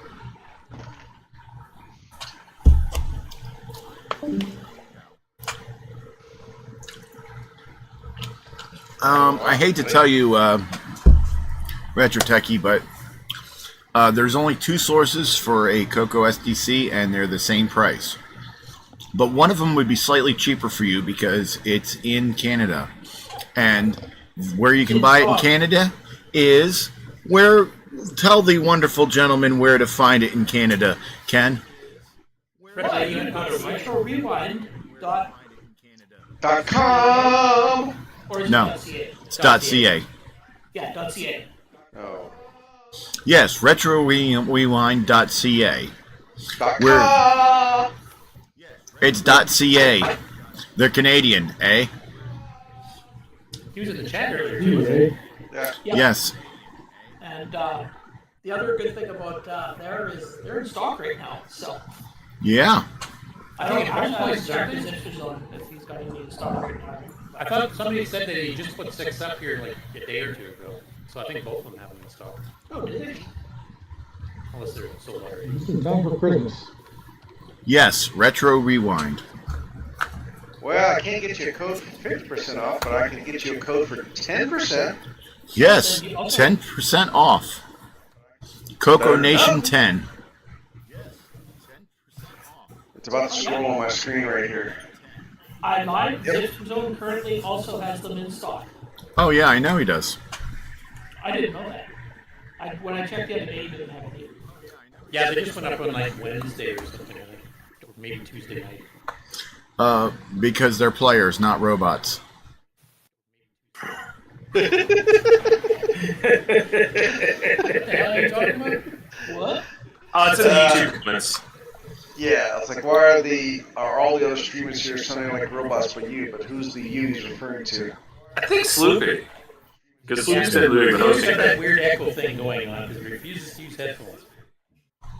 I hate to tell you, Retro Techie, but there's only 2 sources for a CoCo SDC, and they're the same price. But one of them would be slightly cheaper for you because it's in Canada. And where you can buy it in Canada is where Tell the wonderful gentleman where to find it in Canada, Ken. You can go to Retro Rewind. .com. Or is No. it .ca? It's .ca. Yeah, .ca. Oh. Yes, retrorewind.ca. .com. It's .ca. They're Canadian, eh? He was in the chat earlier, You, too. eh? Yeah. Yeah. Yes. And the other good thing about there is they're in stock right now. So Yeah. I don't know how much is interested on if he's got any in stock right now. I thought somebody said that he just put 6 up here like a day or two ago. So I think both of them have them in stock. Oh, did they? Unless they're sold already. This is time for Christmas. Yes, Retro Rewind. Well, I can't get you a code for 50% off, but I can get you a code for 10%. Yes, 10% off. CoCo Nation 10. It's about to scroll on my screen right here. My Zip Zone currently also has them in stock. Oh, yeah, I know he does. I didn't know that. When I checked the other day, he didn't have it. Yeah, they just went up on like Wednesday or something, I think. Or maybe Tuesday night. Because they're players, not robots. What the hell are you talking about? What? It's in the YouTube comments. Yeah, it's like, why are all the other streamers here sounding like robots but you? But who's the you he's referring to? I think Sloopy. Because Sloopy's been doing the He's got hosting. that weird echo thing going on because he refuses to use headphones.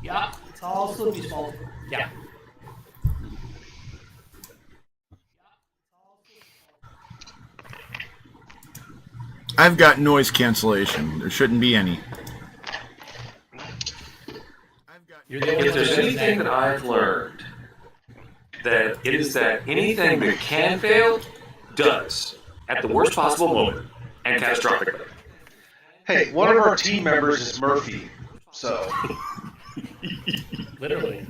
Yeah, it's all Slippy's fault. Yeah. I've got noise cancellation. There shouldn't be any. You're the only If there's one anything that I've learned, that it is that anything that can fail, does, at the worst possible moment, and catastrophically. Hey, one of our team members is Murphy, so. Literally.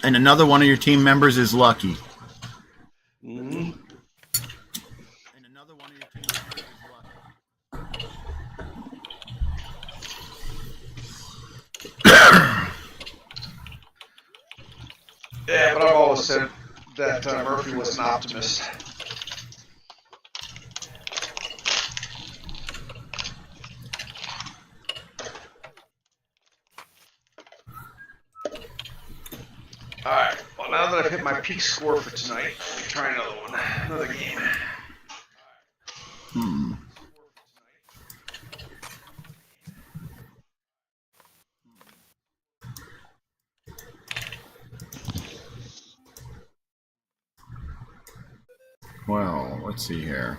And another one of your team members is Lucky. Mm-hmm. And another one of your team members is Yeah, but I've always said that Murphy was an optimist. Alright, well now that I've hit my peak score for tonight, let me try another one. Another game. Well, let's see here.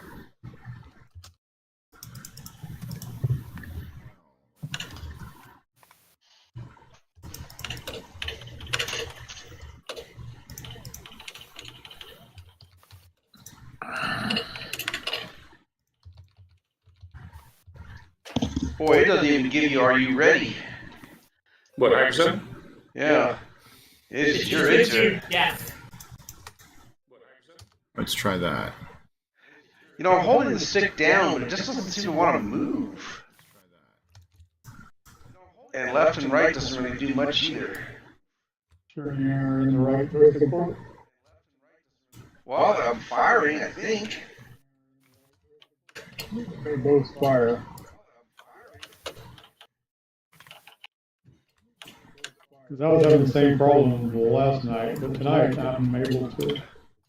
Boy, it doesn't even give you "Are you ready?" What, 100%? Yeah. It's, you're into it. Yeah. Let's try that. You know, I'm holding the stick down, but it just doesn't seem to want to move. And left and right doesn't really do much either. Sure, you're in the right place for it. Well, I'm firing, I think. They both fire. Because I was having the same problem last night, but tonight I'm able to.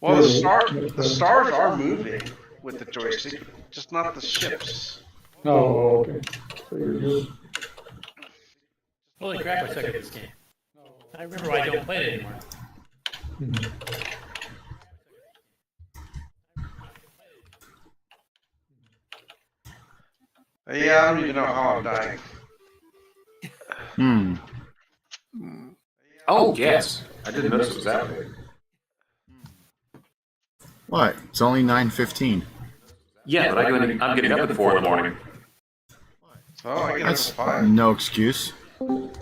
Well, the stars are moving with the joystick, just not the ships. Oh, okay. So you're good. Holy crap, I suck at this game. I remember why I don't play it anymore. Yeah, I don't even know how I'm dying. Oh, yes. I didn't notice it was happening. What? It's only 9:15. Yeah, but I'm getting up at 4 in the morning. Oh, I get That's up at 5. no excuse. But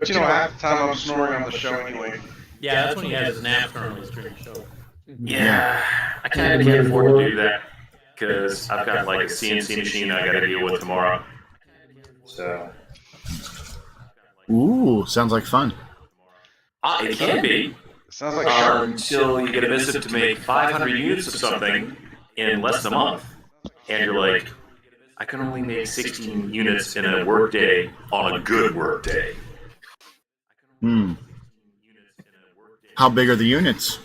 you know, half the time I'm snoring on the show anyway. Yeah, that's when he has his naps normally during the show. Yeah, I kind of can't afford to do that. because I've got like a CNC machine I got to deal with tomorrow. So. Ooh, sounds like fun. It can be. Sounds like sharp. Until you get a missive to make 500 units of something in less than a month. And you're like, I can only make 16 units in a work day on a good work day. Hmm. How big are the units?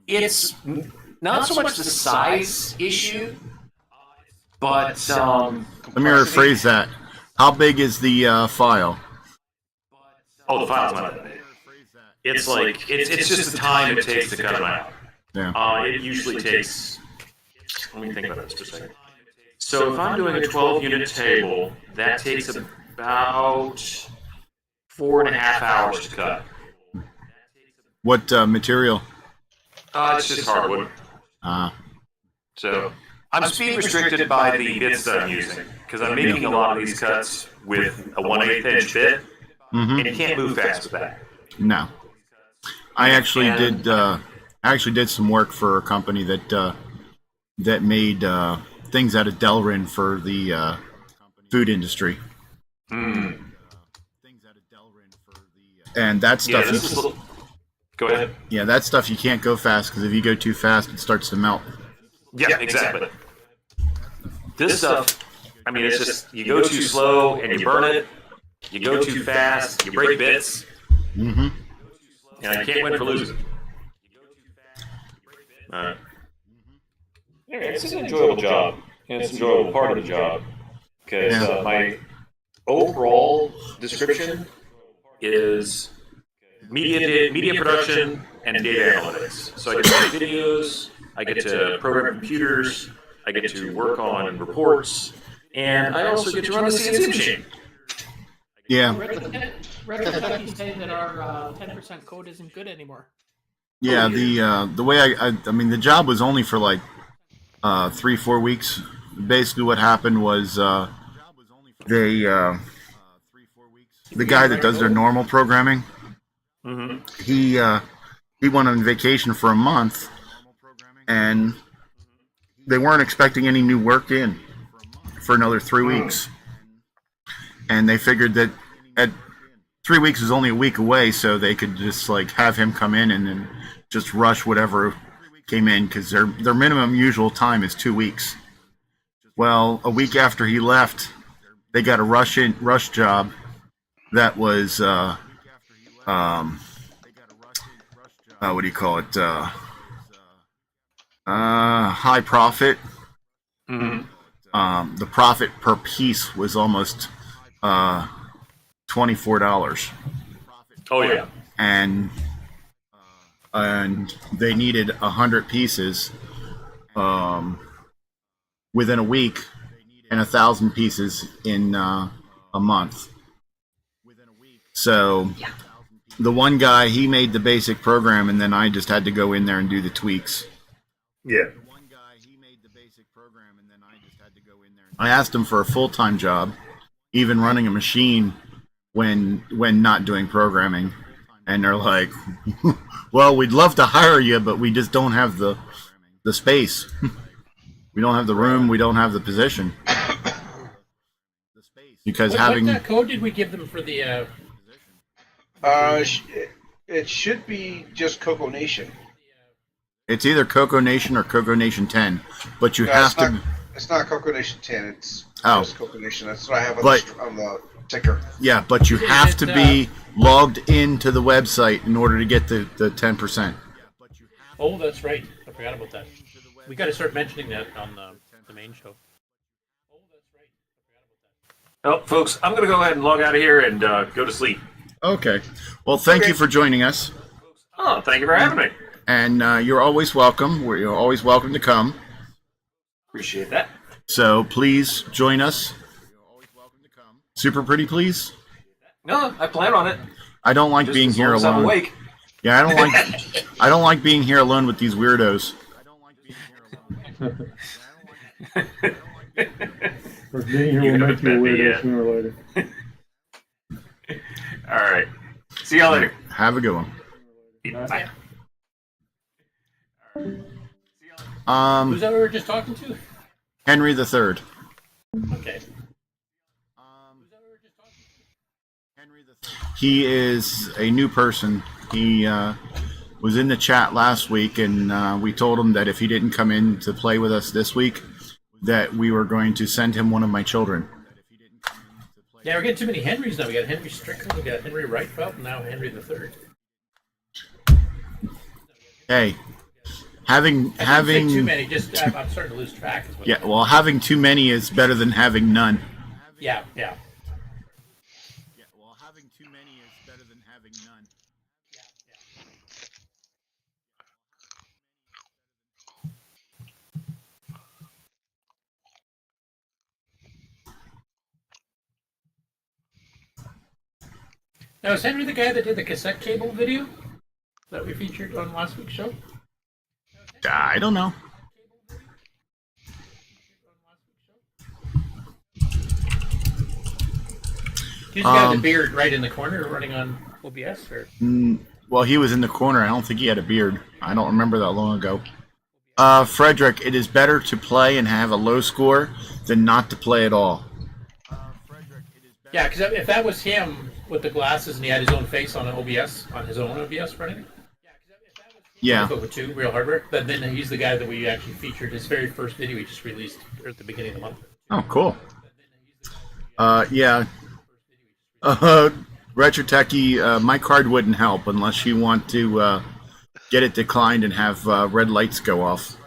It's not so much the size issue, but let me rephrase that. How big is the file? the file's not that big. It's like it's just the time it takes to cut them out. Yeah. It usually takes. Let me think about this for a second. So if I'm doing a 12-unit table, that takes about 4.5 hours to cut. What material? It's just hardwood. So I'm speed restricted by the bits that I'm using because I'm making a lot of these cuts with a 1/8 inch bit, and you can't move fast with that. No. I actually did some work for a company that made things out of Delrin for the food industry. And that stuff. Go ahead. Yeah, that stuff you can't go fast because if you go too fast, it starts to melt. Yeah, exactly. This stuff, I mean, it's just you go too slow and you burn it. You go too fast, you break bits. And I can't win for losing. Yeah, it's an enjoyable job, and it's an enjoyable part of the job because my overall description is media production and data analytics. So I get to make videos, I get to program computers, I get to work on reports, and I also get to run the CNC machine. Yeah. Record Kentucky saying that our 10% code isn't good anymore. Yeah, the way I mean the job was only for like 3-4 weeks. Basically, what happened was the guy that does their normal programming, he went on vacation for a month, and they weren't expecting any new work in for another 3 weeks, and they figured that at 3 weeks is only a week away, so they could just like have him come in and then just rush whatever came in because their minimum usual time is 2 weeks. Well, a week after he left, they got a rush job that was what do you call it? High profit. The profit per piece was almost $24. Oh yeah. And they needed 100 pieces within a week and 1,000 pieces in a month. So the one guy, he made the basic program, and then I just had to go in there and do the tweaks. Yeah. I asked him for a full-time job, even running a machine when not doing programming, and they're like, well, we'd love to hire you, but we just don't have the space. We don't have the room, we don't have the position. Because what code did we give them for the it should be just CoCo Nation. it's either CoCo Nation or CoCo Nation 10, but you have to. It's not CoCo Nation 10. It's just CoCo Nation. That's what I have on the ticker. Yeah, but you have to be logged into the website in order to get the 10%. Oh, that's right. I forgot about that. We got to start mentioning that on the main show. Well, folks, I'm going to go ahead and log out of here and go to sleep. Okay. Well, thank you for joining us. Oh, thank you for having me. And you're always welcome. You're always welcome to come. Appreciate that. So please join us. Super pretty, please. No, I plan on it. I don't like Just being as here long as I'm alone. awake. Yeah, I don't like being here alone with these weirdos. Or being here will make you a weirdo sooner or later. All right. See y'all later. Have a good one. Bye. Who's that we were just talking to? Henry the Third. Okay. He is a new person. He was in the chat last week, and we told him that if he didn't come in to play with us this week, that we were going to send him one of my children. Yeah, we're getting too many Henrys now. We got Henry Strickland, we got Henry Reitfeld, and now Henry the Third. Hey, having too many. Just I'm starting to lose track. Yeah, well, having too many is better than having none. Yeah. Yeah, well, having too many is better than having none. Now, is Henry the guy that did the cassette cable video that we featured on last week's show? I don't know. He's the guy with the beard right in the corner running on OBS? Or? Well, he was in the corner. I don't think he had a beard. I don't remember that long ago. Frederick, it is better to play and have a low score than not to play at all. Yeah, because if that was him with the glasses and he had his own face on OBS, on his own OBS running, yeah, CoCo 2, Real Hardware, but then he's the guy that we actually featured. His very first video he just released at the beginning of the month. Oh, cool. Yeah. Retro Techie, my card wouldn't help unless you want to get it declined and have red lights go off.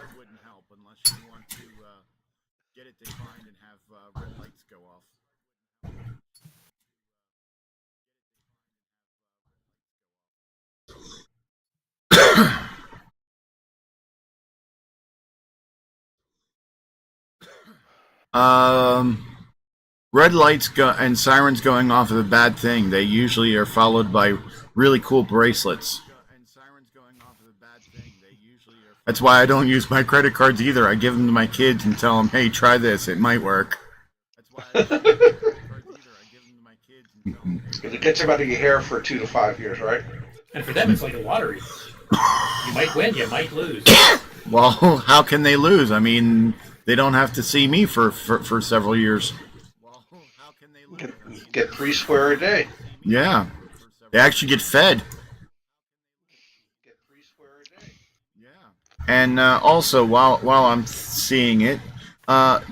Red lights and sirens going off is a bad thing. They usually are followed by really cool bracelets. That's why I don't use my credit cards either. I give them to my kids and tell them, hey, try this. It might work. It gets them out of your hair for 2 to 5 years, right? And for them, it's like a lottery. You might win, you might lose. Well, how can they lose? I mean, they don't have to see me for several years. Get 3 square a day. Yeah. They actually get fed. Get 3 square a day. Yeah. And also, while I'm seeing it,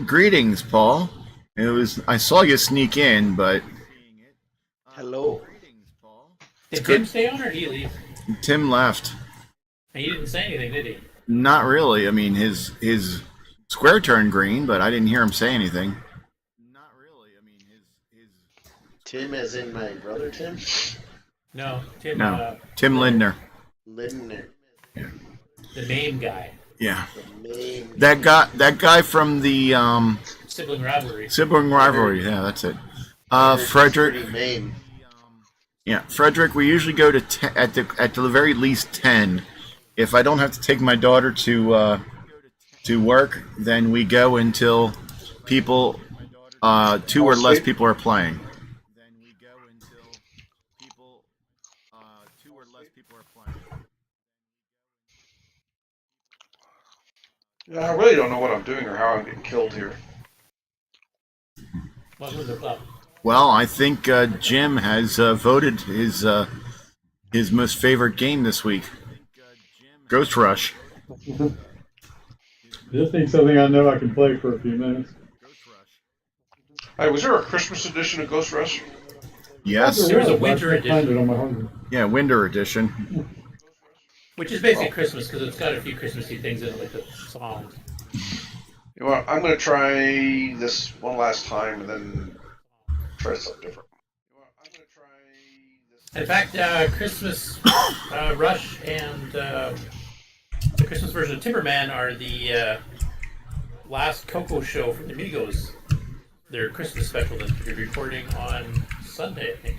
greetings, Paul. I saw you sneak in, but Hello. Did Tim stay on or did he leave? Tim left. And he didn't say anything, did he? Not really. I mean, his square turned green, but I didn't hear him say anything. Not really. I mean, his Tim, as in my brother Tim? No, Tim. No, Tim Lindner. Lindner. Yeah. The main guy. Yeah. The main. That guy from the Sibling rivalry. Sibling rivalry. Yeah, that's it. Frederick. Pretty main. Yeah, Frederick. We usually go to at the very least 10. If I don't have to take my daughter to work, then we go until people 2 or less people are playing. Yeah, I really don't know what I'm doing or how I'm getting killed here. What was the club? Well, I think Jim has voted his most favorite game this week. Ghost Rush. Just need something I know I can play for a few minutes. Hey, was there a Christmas edition of Ghost Rush? Yes. There was a winter I find edition. it on my hardware. Yeah, winter edition. Which is basically Christmas because it's got a few Christmassy things in it, like the songs. You know what, I'm going to try this one last time and then try something different. You know what, I'm going to try this. In fact, Christmas Rush and the Christmas version of Timberman are the last CoCo show from the Migos. Their Christmas special that they're recording on Sunday, I think.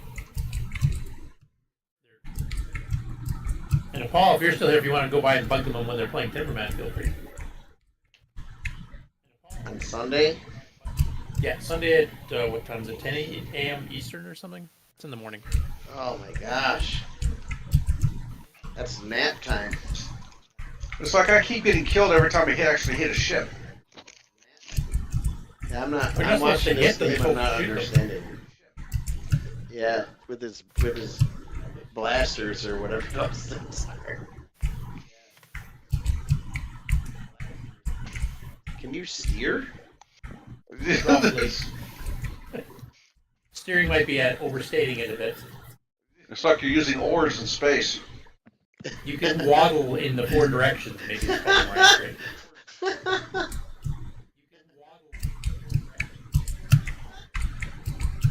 And Paul, if you're still here, if you want to go by and bug them when they're playing Timberman, feel free. On Sunday? Yeah, Sunday at, what time is it, 10 a.m. Eastern or something? It's in the morning. Oh my gosh. That's nap time. It's like I keep getting killed every time I actually hit a ship. Yeah, I'm not. We're I'm not supposed to watching this hit them, game. so I'm not shoot them. understanding. Yeah, with his blasters or whatever those things are. Can you steer? Roughly. Steering might be overstating it a bit. It's like you're using oars in space. You can waddle in the 4 directions, maybe it's probably more accurate.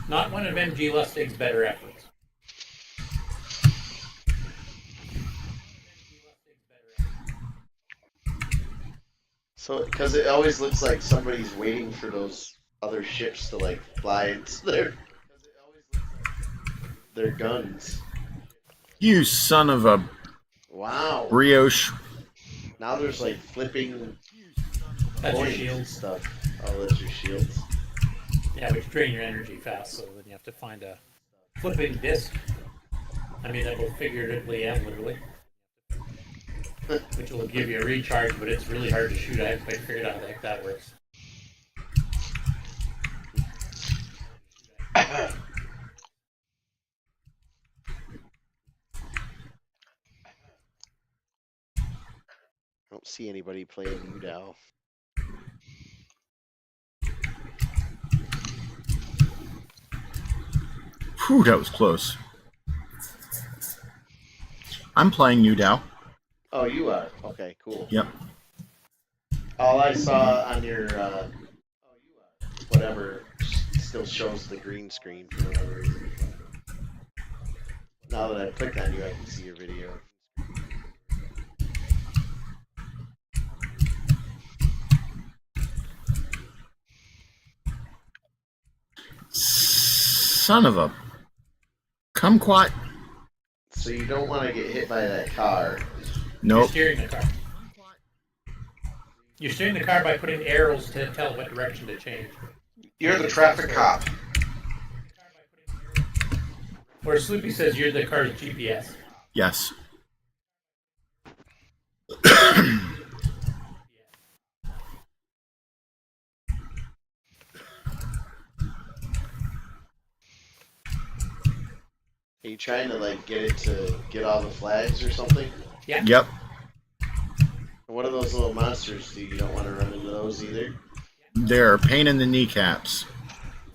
Not one of MG Lustig's better efforts. So, because it always looks like somebody's waiting for those other ships to like fly into their guns. You son of a Wow. brioche. Now there's like flipping That's your points and shield. stuff. Oh, that's your shields. Yeah, which drain your energy fast, so then you have to find a flipping disc. I mean that both figuratively and literally. Which will give you a recharge, but it's really hard to shoot. I haven't quite figured out how the heck that works. I don't see anybody playing Yewdow. Whew, that was close. I'm playing Yewdow. Oh, you are? Okay, cool. Yep. All I saw on your whatever still shows the green screen for whatever reason. Now that I've clicked on you, I can see your video. Son of a kumquat. So you don't want to get hit by that car. You're Nope. steering the car. You're steering the car by putting arrows to tell what direction to change. You're the traffic cop. Or as Sloopy says, you're the car's GPS. Yes. Are you trying to like get it to get all the flags or something? Yeah. Yep. And what are those little monsters do? You don't want to run into those either? They're a pain in the kneecaps.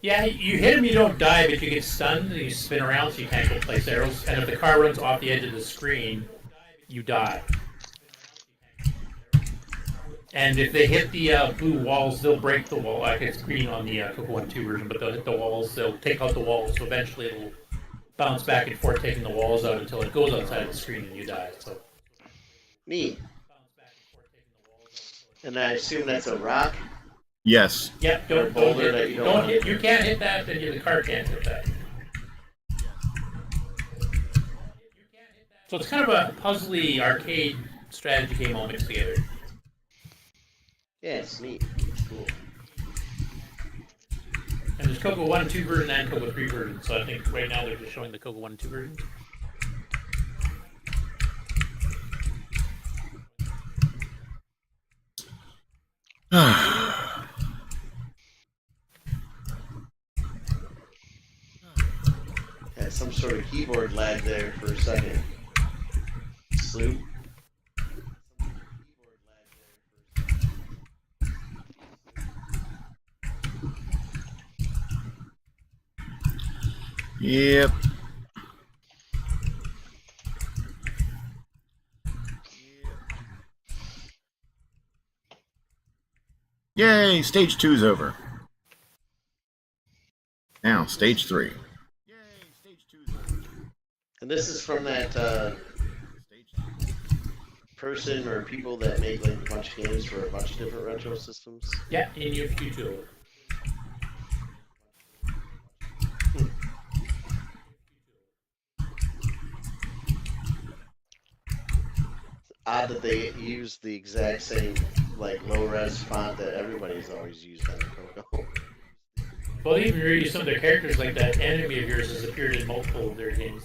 Yeah, you hit them, you don't die, but you get stunned and you spin around so you can't go place arrows. And if the car runs off the edge of the screen, you die. And if they hit the blue walls, they'll break the wall. Like it's green on the CoCo 1.2 version, but they'll hit the walls, they'll take out the walls, so eventually it'll bounce back and forth, taking the walls out until it goes outside of the screen and you die. So Neat. And I assume that's a rock? Yes. yep, Or a don't boulder hit, that you don't don't want. hit. You can't hit that, then the car can't hit that. So it's kind of a puzzly arcade strategy game all mixed together. Yeah, it's neat. Cool. And there's CoCo 1 and 2 version and CoCo 3 version, so I think right now they're just showing the CoCo 1 and 2 versions. Had some sort of keyboard lag there for a second. Sloop. Yep. Yay, stage 2's over. Now, stage 3. And this is from that person or people that make like a bunch of games for a bunch of different retro systems. Yeah, inufuto. Odd that they use the exact same like low-res font that everybody's always used on the CoCo. Well, they even reuse some of their characters, like that enemy of yours has appeared in multiple of their games.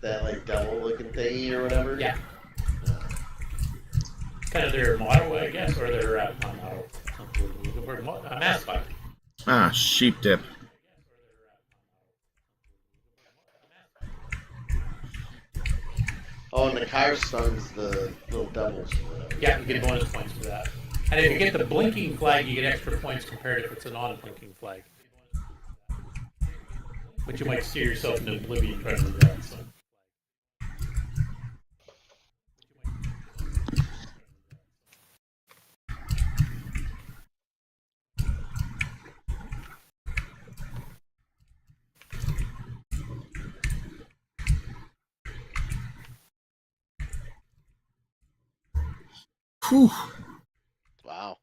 That like devil-looking thingy or whatever. Yeah. kind of their motto, I guess, or their not motto, mascot. Ah, sheep dip. Oh, and the car stuns the little devils. Yeah, you get bonus points for that. And if you get the blinking flag, you get extra points compared if it's a non-blinking flag. But you might steer yourself into oblivion trying to do that. So. Whew. Wow.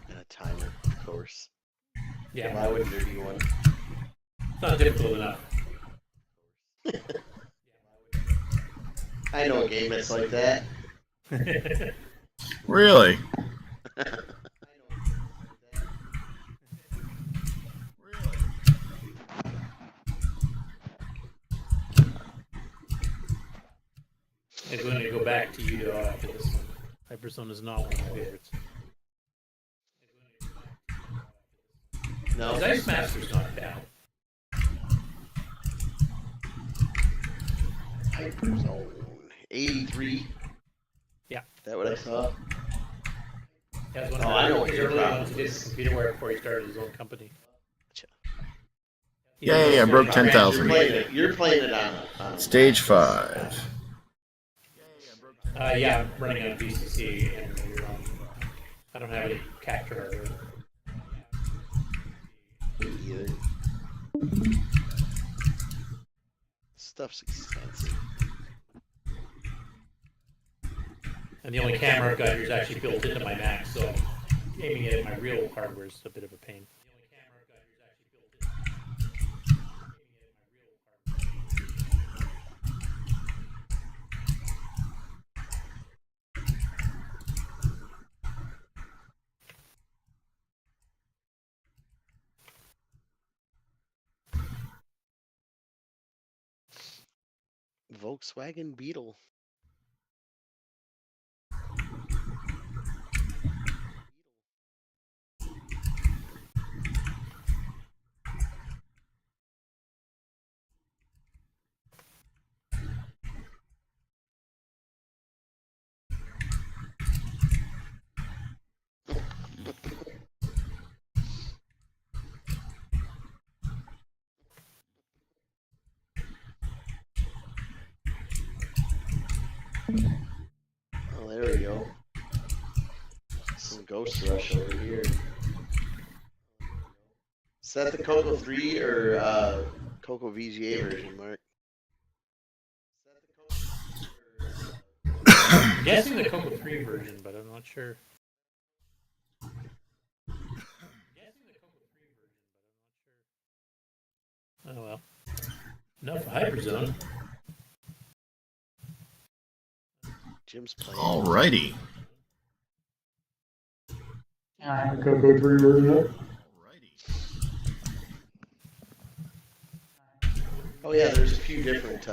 And a timer, of course. Yeah, Why wouldn't there be one? it's not difficult enough. I know a game that's like that. Really? I'm going to go back to Yewdow after this one. Hyperzone is not one of my favorites. No. His Ice Master's not bad. Hyperzone 83. Yeah. Is that what I saw? That was one Oh, of I know the what you're early about. ones he did computer work before he started his own company. Yeah, broke 10,000. You're playing it on Stage 5. Yeah, I'm running on VCC and I don't have any capture hardware. either. Stuff's expensive. And the only camera I've got here is actually built into my Mac, so aiming it at my real hardware is a bit of a pain. Volkswagen Beetle. Oh, there we go. Some Ghost Rush over here. Is that the CoCo 3 or CoCo VGA version, Mark? I'm guessing the CoCo 3 version, but I'm not sure. Oh well. Enough for Hyperzone. Jim's playing. Alrighty. CoCo 3 version. Oh yeah, there's a few different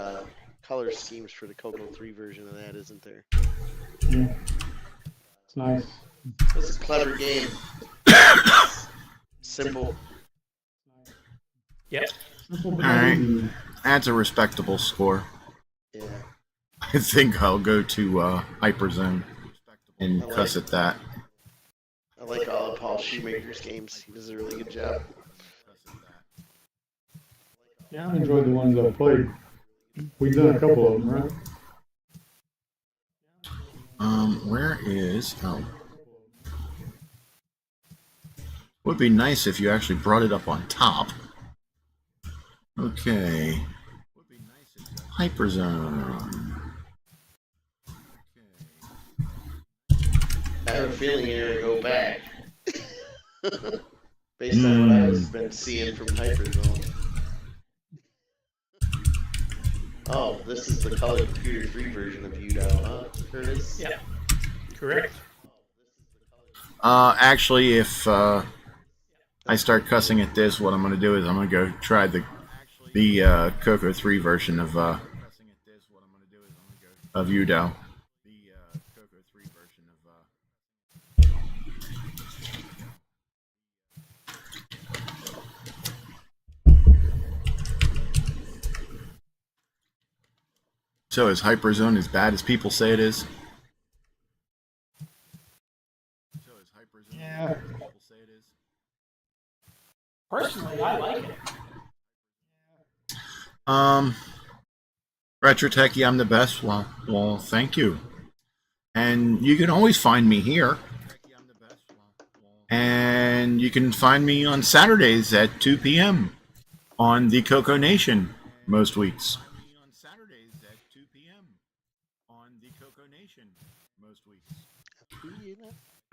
color schemes for the CoCo 3 version of that, isn't there? Yeah. It's nice. This is a clever game. Simple. Yep. Alright. That's a respectable score. Yeah. I think I'll go to Hyperzone and cuss at that. I like all of Paul Shoemaker's games. He does a really good job. Yeah, I enjoyed the ones I've played. We've done a couple of them, right? Where is... Oh. Would be nice if you actually brought it up on top. Okay. Hyperzone. I have a feeling you're going to go back. Based on what I've been seeing from Hyperzone. Oh, this is the color computer 3 version of Yewdow, huh, Curtis? Yeah. Correct. Actually, if I start cussing at this, what I'm going to do is I'm going to go try the the CoCo 3 version of Yewdow. So is Hyperzone as bad as people say it is? Yeah. Personally, I like it. Retro Techie, I'm the best. Well, thank you. And you can always find me here. And you can find me on Saturdays at 2 p.m. on the CoCo Nation most weeks.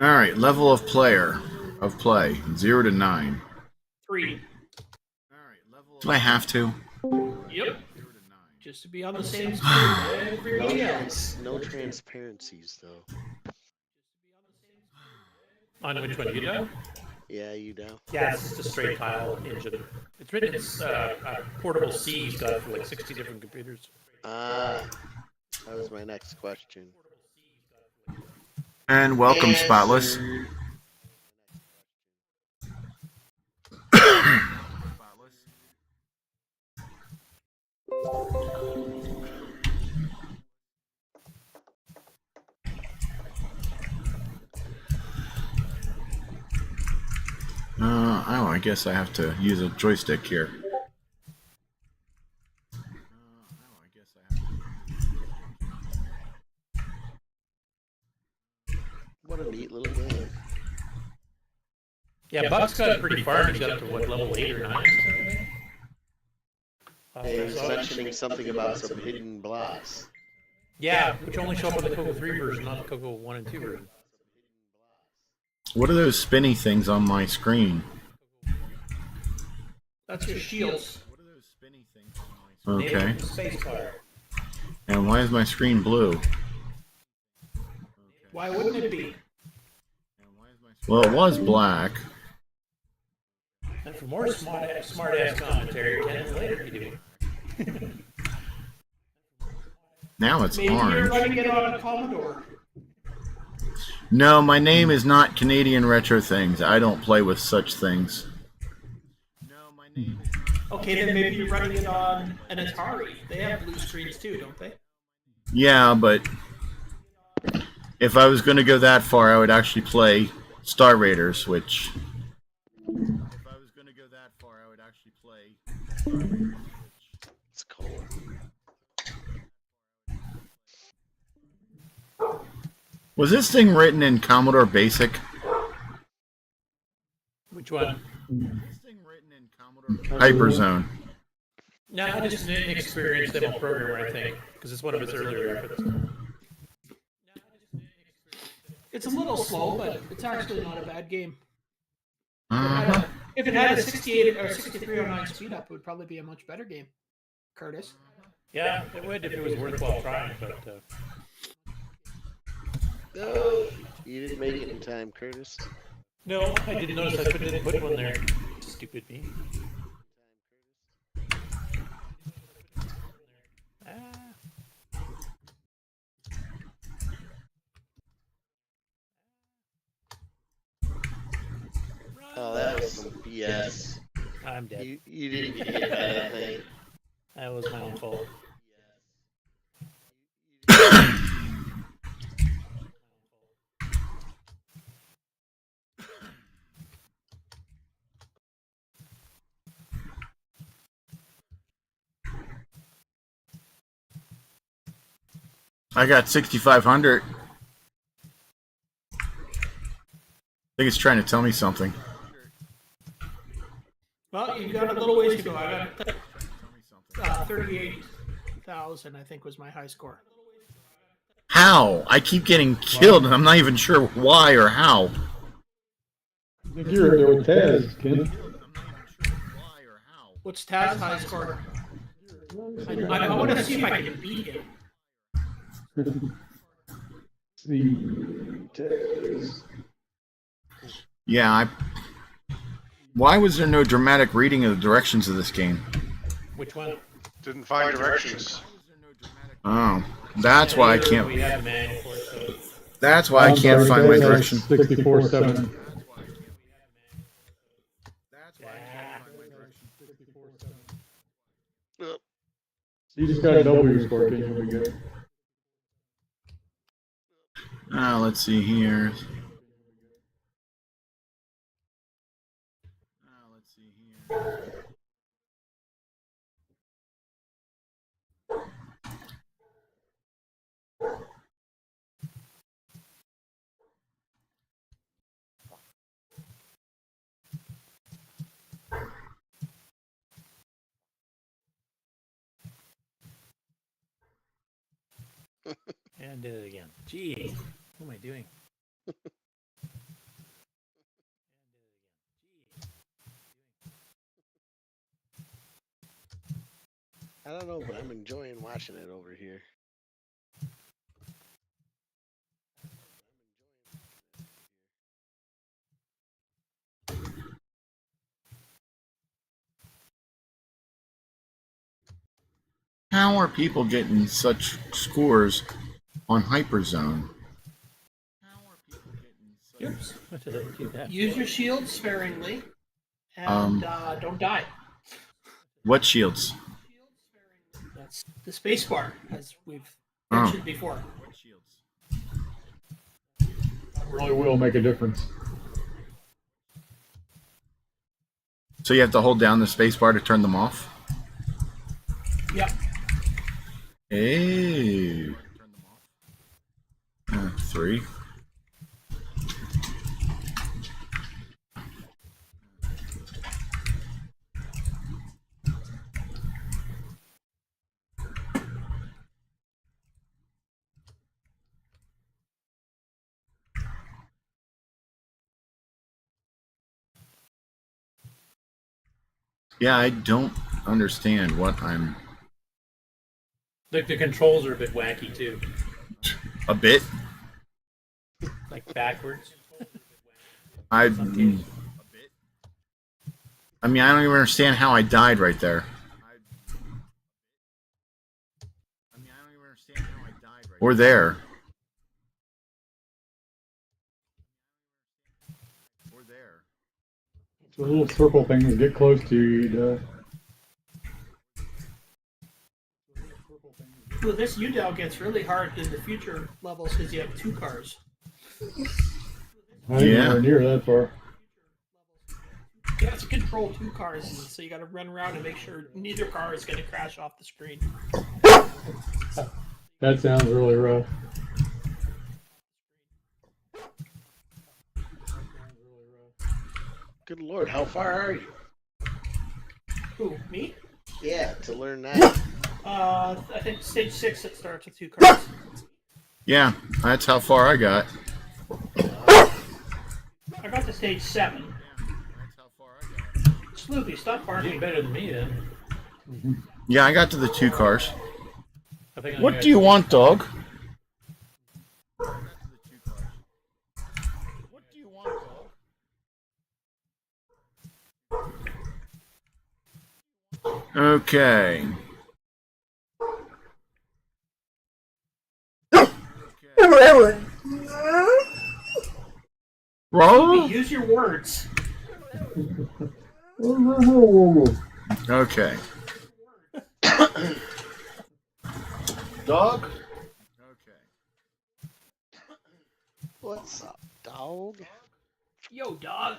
All right, level of play 0 to 9. 3. Do I have to? Yep. Just to be on the same screen as everybody else. No transparencies though. On which one, Yewdow? Yeah, you know. Yeah, it's just a straight tile engine. It's written, it's a portable C stuff for like 60 different computers. That was my next question. And welcome, Spotless. I guess I have to use a joystick here. What a neat little game. Yeah, Buck's got pretty far. He's got up to what, level 8 or 9 or something? He was mentioning something about some hidden blocks. Yeah, which only show up on the CoCo 3 version, not the CoCo 1 and 2 version. What are those spinny things on my screen? That's your shields. Okay. Spacebar. And why is my screen blue? Why wouldn't it be? Well, it was black. And for more smart-ass commentary, 10 minutes later you do. Now it's Maybe you're orange. running it on a Commodore. No, my name is not Canadian Retro Things. I don't play with such things. Okay, then maybe you're running it on an Atari. They have blue screens too, don't they? Yeah, but if I was going to go that far, I would actually play Star Raiders, which... It's cold. Was this thing written in Commodore Basic? Which one? Hyperzone. No, just an inexperienced demo programmer, I think, because it's one of his earlier efforts. It's a little slow, but it's actually not a bad game. Uh-huh. If it had a 68 or 6309 speed up, it would probably be a much better game. Curtis. Yeah, it would if it was worthwhile trying, but... No, you didn't make it in time, Curtis. No, I didn't notice I didn't put one there. Stupid me. Oh, that was some BS. I'm dead. You didn't get that thing. That was my own fault. I got 6,500. I think it's trying to tell me something. Well, you've got a little ways to go. I got 38,000, I think, was my high score. How? I keep getting killed, and I'm not even sure why or how. I think you're there with Taz, Ken. What's Taz's high score? I want to see if I can beat him. See, Taz. Yeah, why was there no dramatic reading of the directions of this game? Which one? Didn't find directions. Oh, that's why I can't. We have a manual for it, so. That's why I can't find my direction. 64-7. You just gotta double your score, King. You'll be good. Let's see here. And did it again. Gee, what am I doing? I don't know, but I'm enjoying watching it over here. How are people getting such scores on Hyperzone? Oops. What did I do that? Use your shield sparingly, and don't die. What shields? That's the space bar, as we've mentioned before. Really will make a difference. So you have to hold down the space bar to turn them off? Yep. Hey. 3. Yeah, I don't understand what I'm... Look, the controls are a bit wacky too. A bit? Like backwards. I mean, I don't even understand how I died right there. Or there. So the little circle things get close to you. Well, this Yewdow gets really hard in the future levels because you have 2 cars. I ain't nowhere near that far. You have to control 2 cars, and so you got to run around and make sure neither car is going to crash off the screen. That sounds really rough. Good Lord, how far are you? Who, me? Yeah, to learn that. I think stage 6 it starts with 2 cars. Yeah, that's how far I got. I got to stage 7. Sloopy, stop You're barking. doing better than me then. Yeah, I got to the 2 cars. I think I'm What gonna- do you want, dog? Okay. Roll? Use your words. Okay. Dog? Okay. What's up, dog? Yo, dog.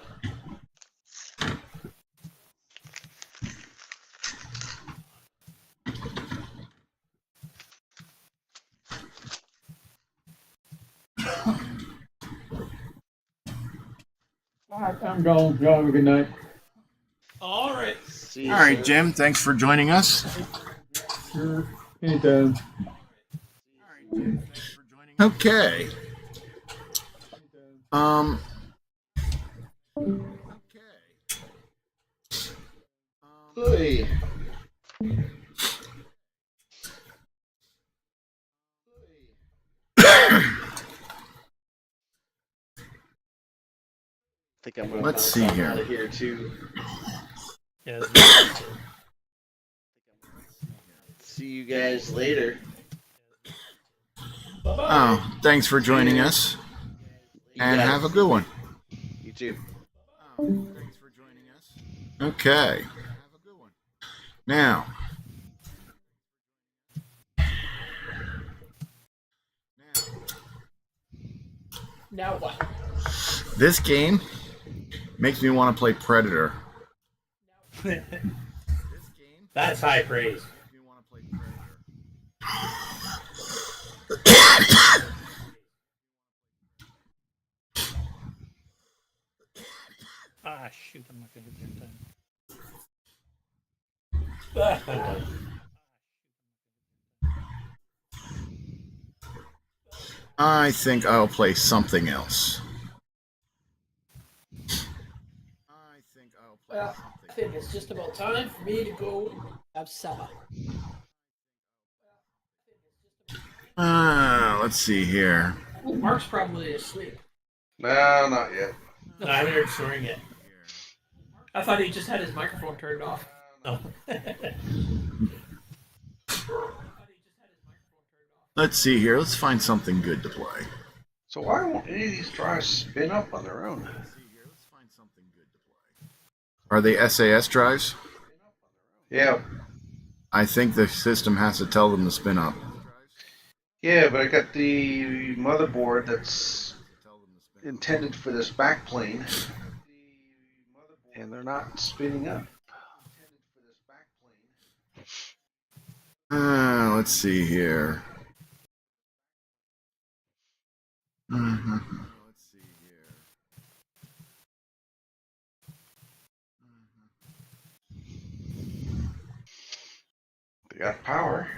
Alright, I'm going. Y'all have a good night. All right. See you All right, soon. Jim, thanks for joining us. Sure. Anytime. Okay. Hey. I think I'm gonna Let's bounce see on here. out of here too. Yeah, that's see you guys later. Bye-bye. Oh, thanks for joining us, You and got have it. a good one. You too. Thanks for joining us. Okay. Now, Now what? this game makes me want to play Predator. That's high praise. Ah, shoot, I'm not going to get there in time. I'm done. I think I'll play something else. Well, I think it's just about time for me to go have supper. Let's see here. Ooh, Mark's probably asleep. No, not yet. No, I haven't heard snoring yet. I thought he just had his microphone turned off. No. Let's see here. Let's find something good to play. So why won't any of these drives spin up on their own? Are they SAS drives? Yeah, I think the system has to tell them to spin up. yeah, but I got the motherboard that's intended for this backplane, and they're not spinning up. Let's see here. They got power.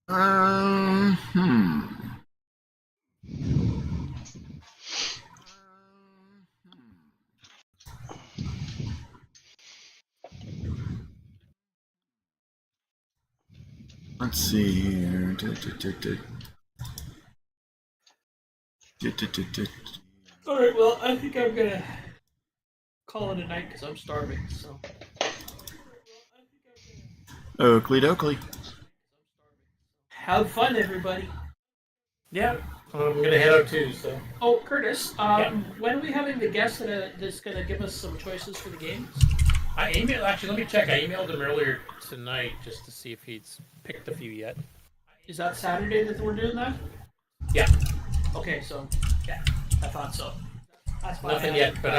Hmm. Let's see here. All right, well, I think I'm gonna call it a night because I'm starving. So. Oakley dokley. Have fun, everybody. Yeah, I'm going to head out too, so. Oh, Curtis, Yeah. when are we having the guest that's going to give us some choices for the games? I emailed, actually, let me check. I emailed him earlier tonight just to see if he's picked a few yet. Is that Saturday that we're doing that? Yeah, Okay, so, yeah, I thought so. That's why nothing yet, but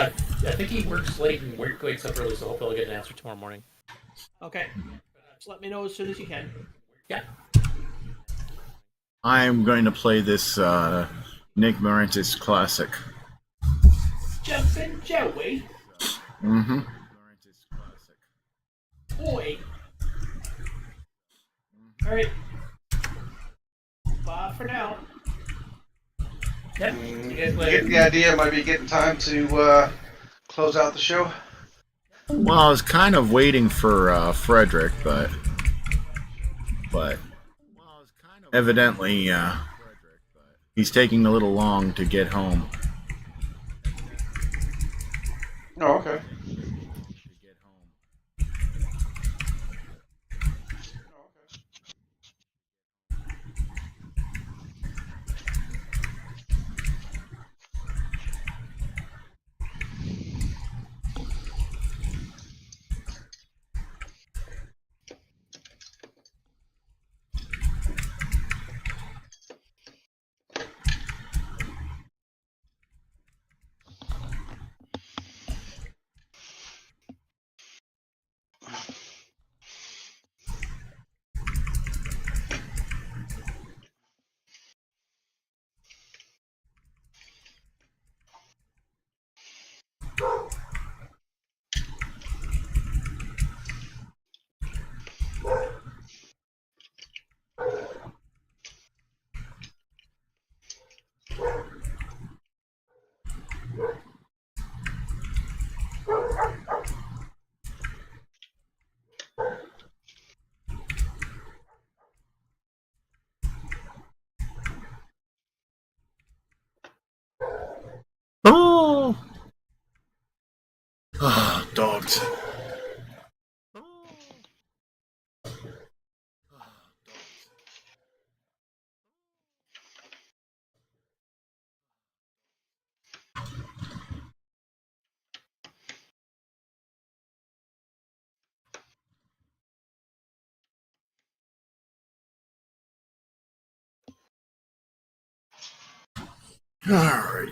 I think he works late and wakes up early, so hopefully I'll get an answer tomorrow morning. Okay, just let me know as soon as you can. Yeah. I'm going to play this Nick Morentis classic. Jumpin' Joey. Mm-hmm. Boy. All right. Bye for now. Yep. See you guys Get later. the idea? Might be getting time to close out the show. Well, I was kind of waiting for Frederick, but evidently he's taking a little long to get home. Oh, okay. All right.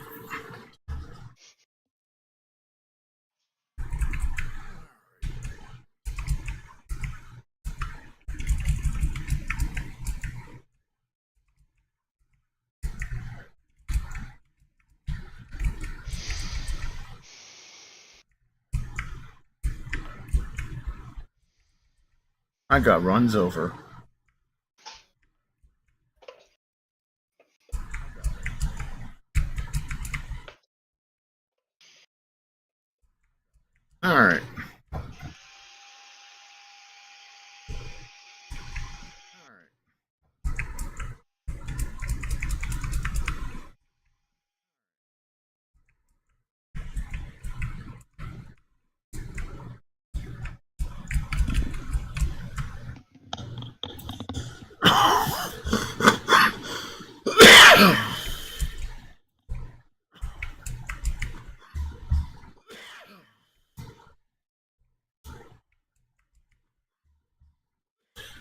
I got runs over. All right.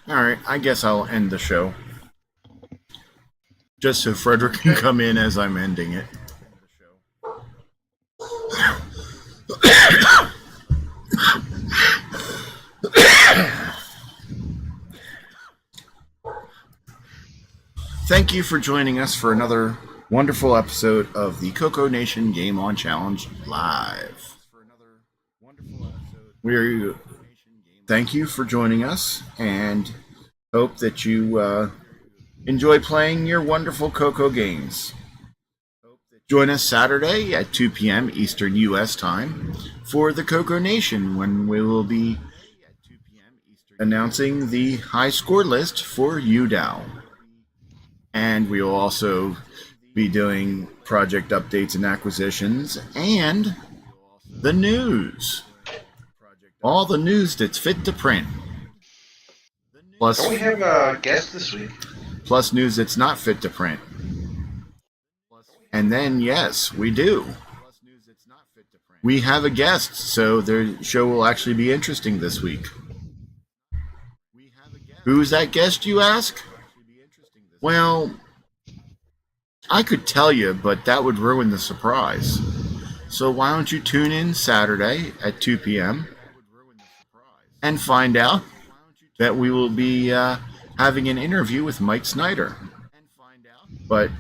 All right, I guess I'll end the show. Just so Frederick can come in as I'm ending it. Thank you for joining us for another wonderful episode of the CoCo Nation Game On Challenge Live. Thank you for joining us, and hope that you enjoy playing your wonderful CoCo games. Join us Saturday at 2 p.m. Eastern U.S. time for the CoCo Nation, when we will be announcing the high score list for Yewdow. And we will also be doing project updates and acquisitions and the news. All the news that's fit to print. Plus, Don't we have a guest this week? Plus news that's not fit to print. And then, yes, we do. We have a guest, so the show will actually be interesting this week. Who's that guest, you ask? Well, I could tell you, but that would ruin the surprise. So why don't you tune in Saturday at 2 p.m. and find out that we will be having an interview with Mike Snyder. But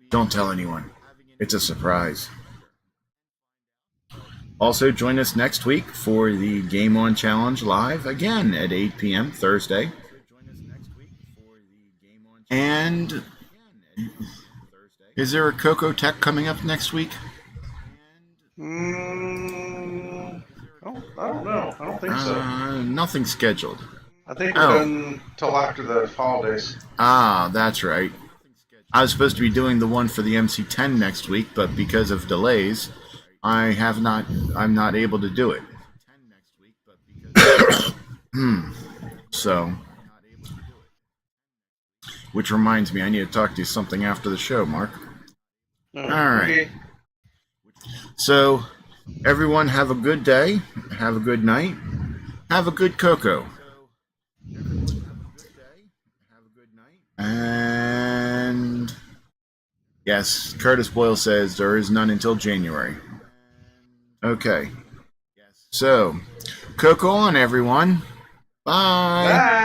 don't tell anyone. It's a surprise. Also, join us next week for the Game On Challenge Live, again at 8 p.m. Thursday. And is there a CoCo Tech coming up next week? I don't know. I don't think so. Nothing scheduled. I think we're done till after the holidays. Ah, that's right. I was supposed to be doing the one for the MC10 next week, but because of delays, I'm not able to do it. So, which reminds me, I need to talk to you something after the show, Mark. All right. Okay. So, everyone have a good day, have a good night, have a good CoCo. And yes, Curtis Boyle says there is none until January. Okay. So, CoCo on, everyone. Bye. Bye.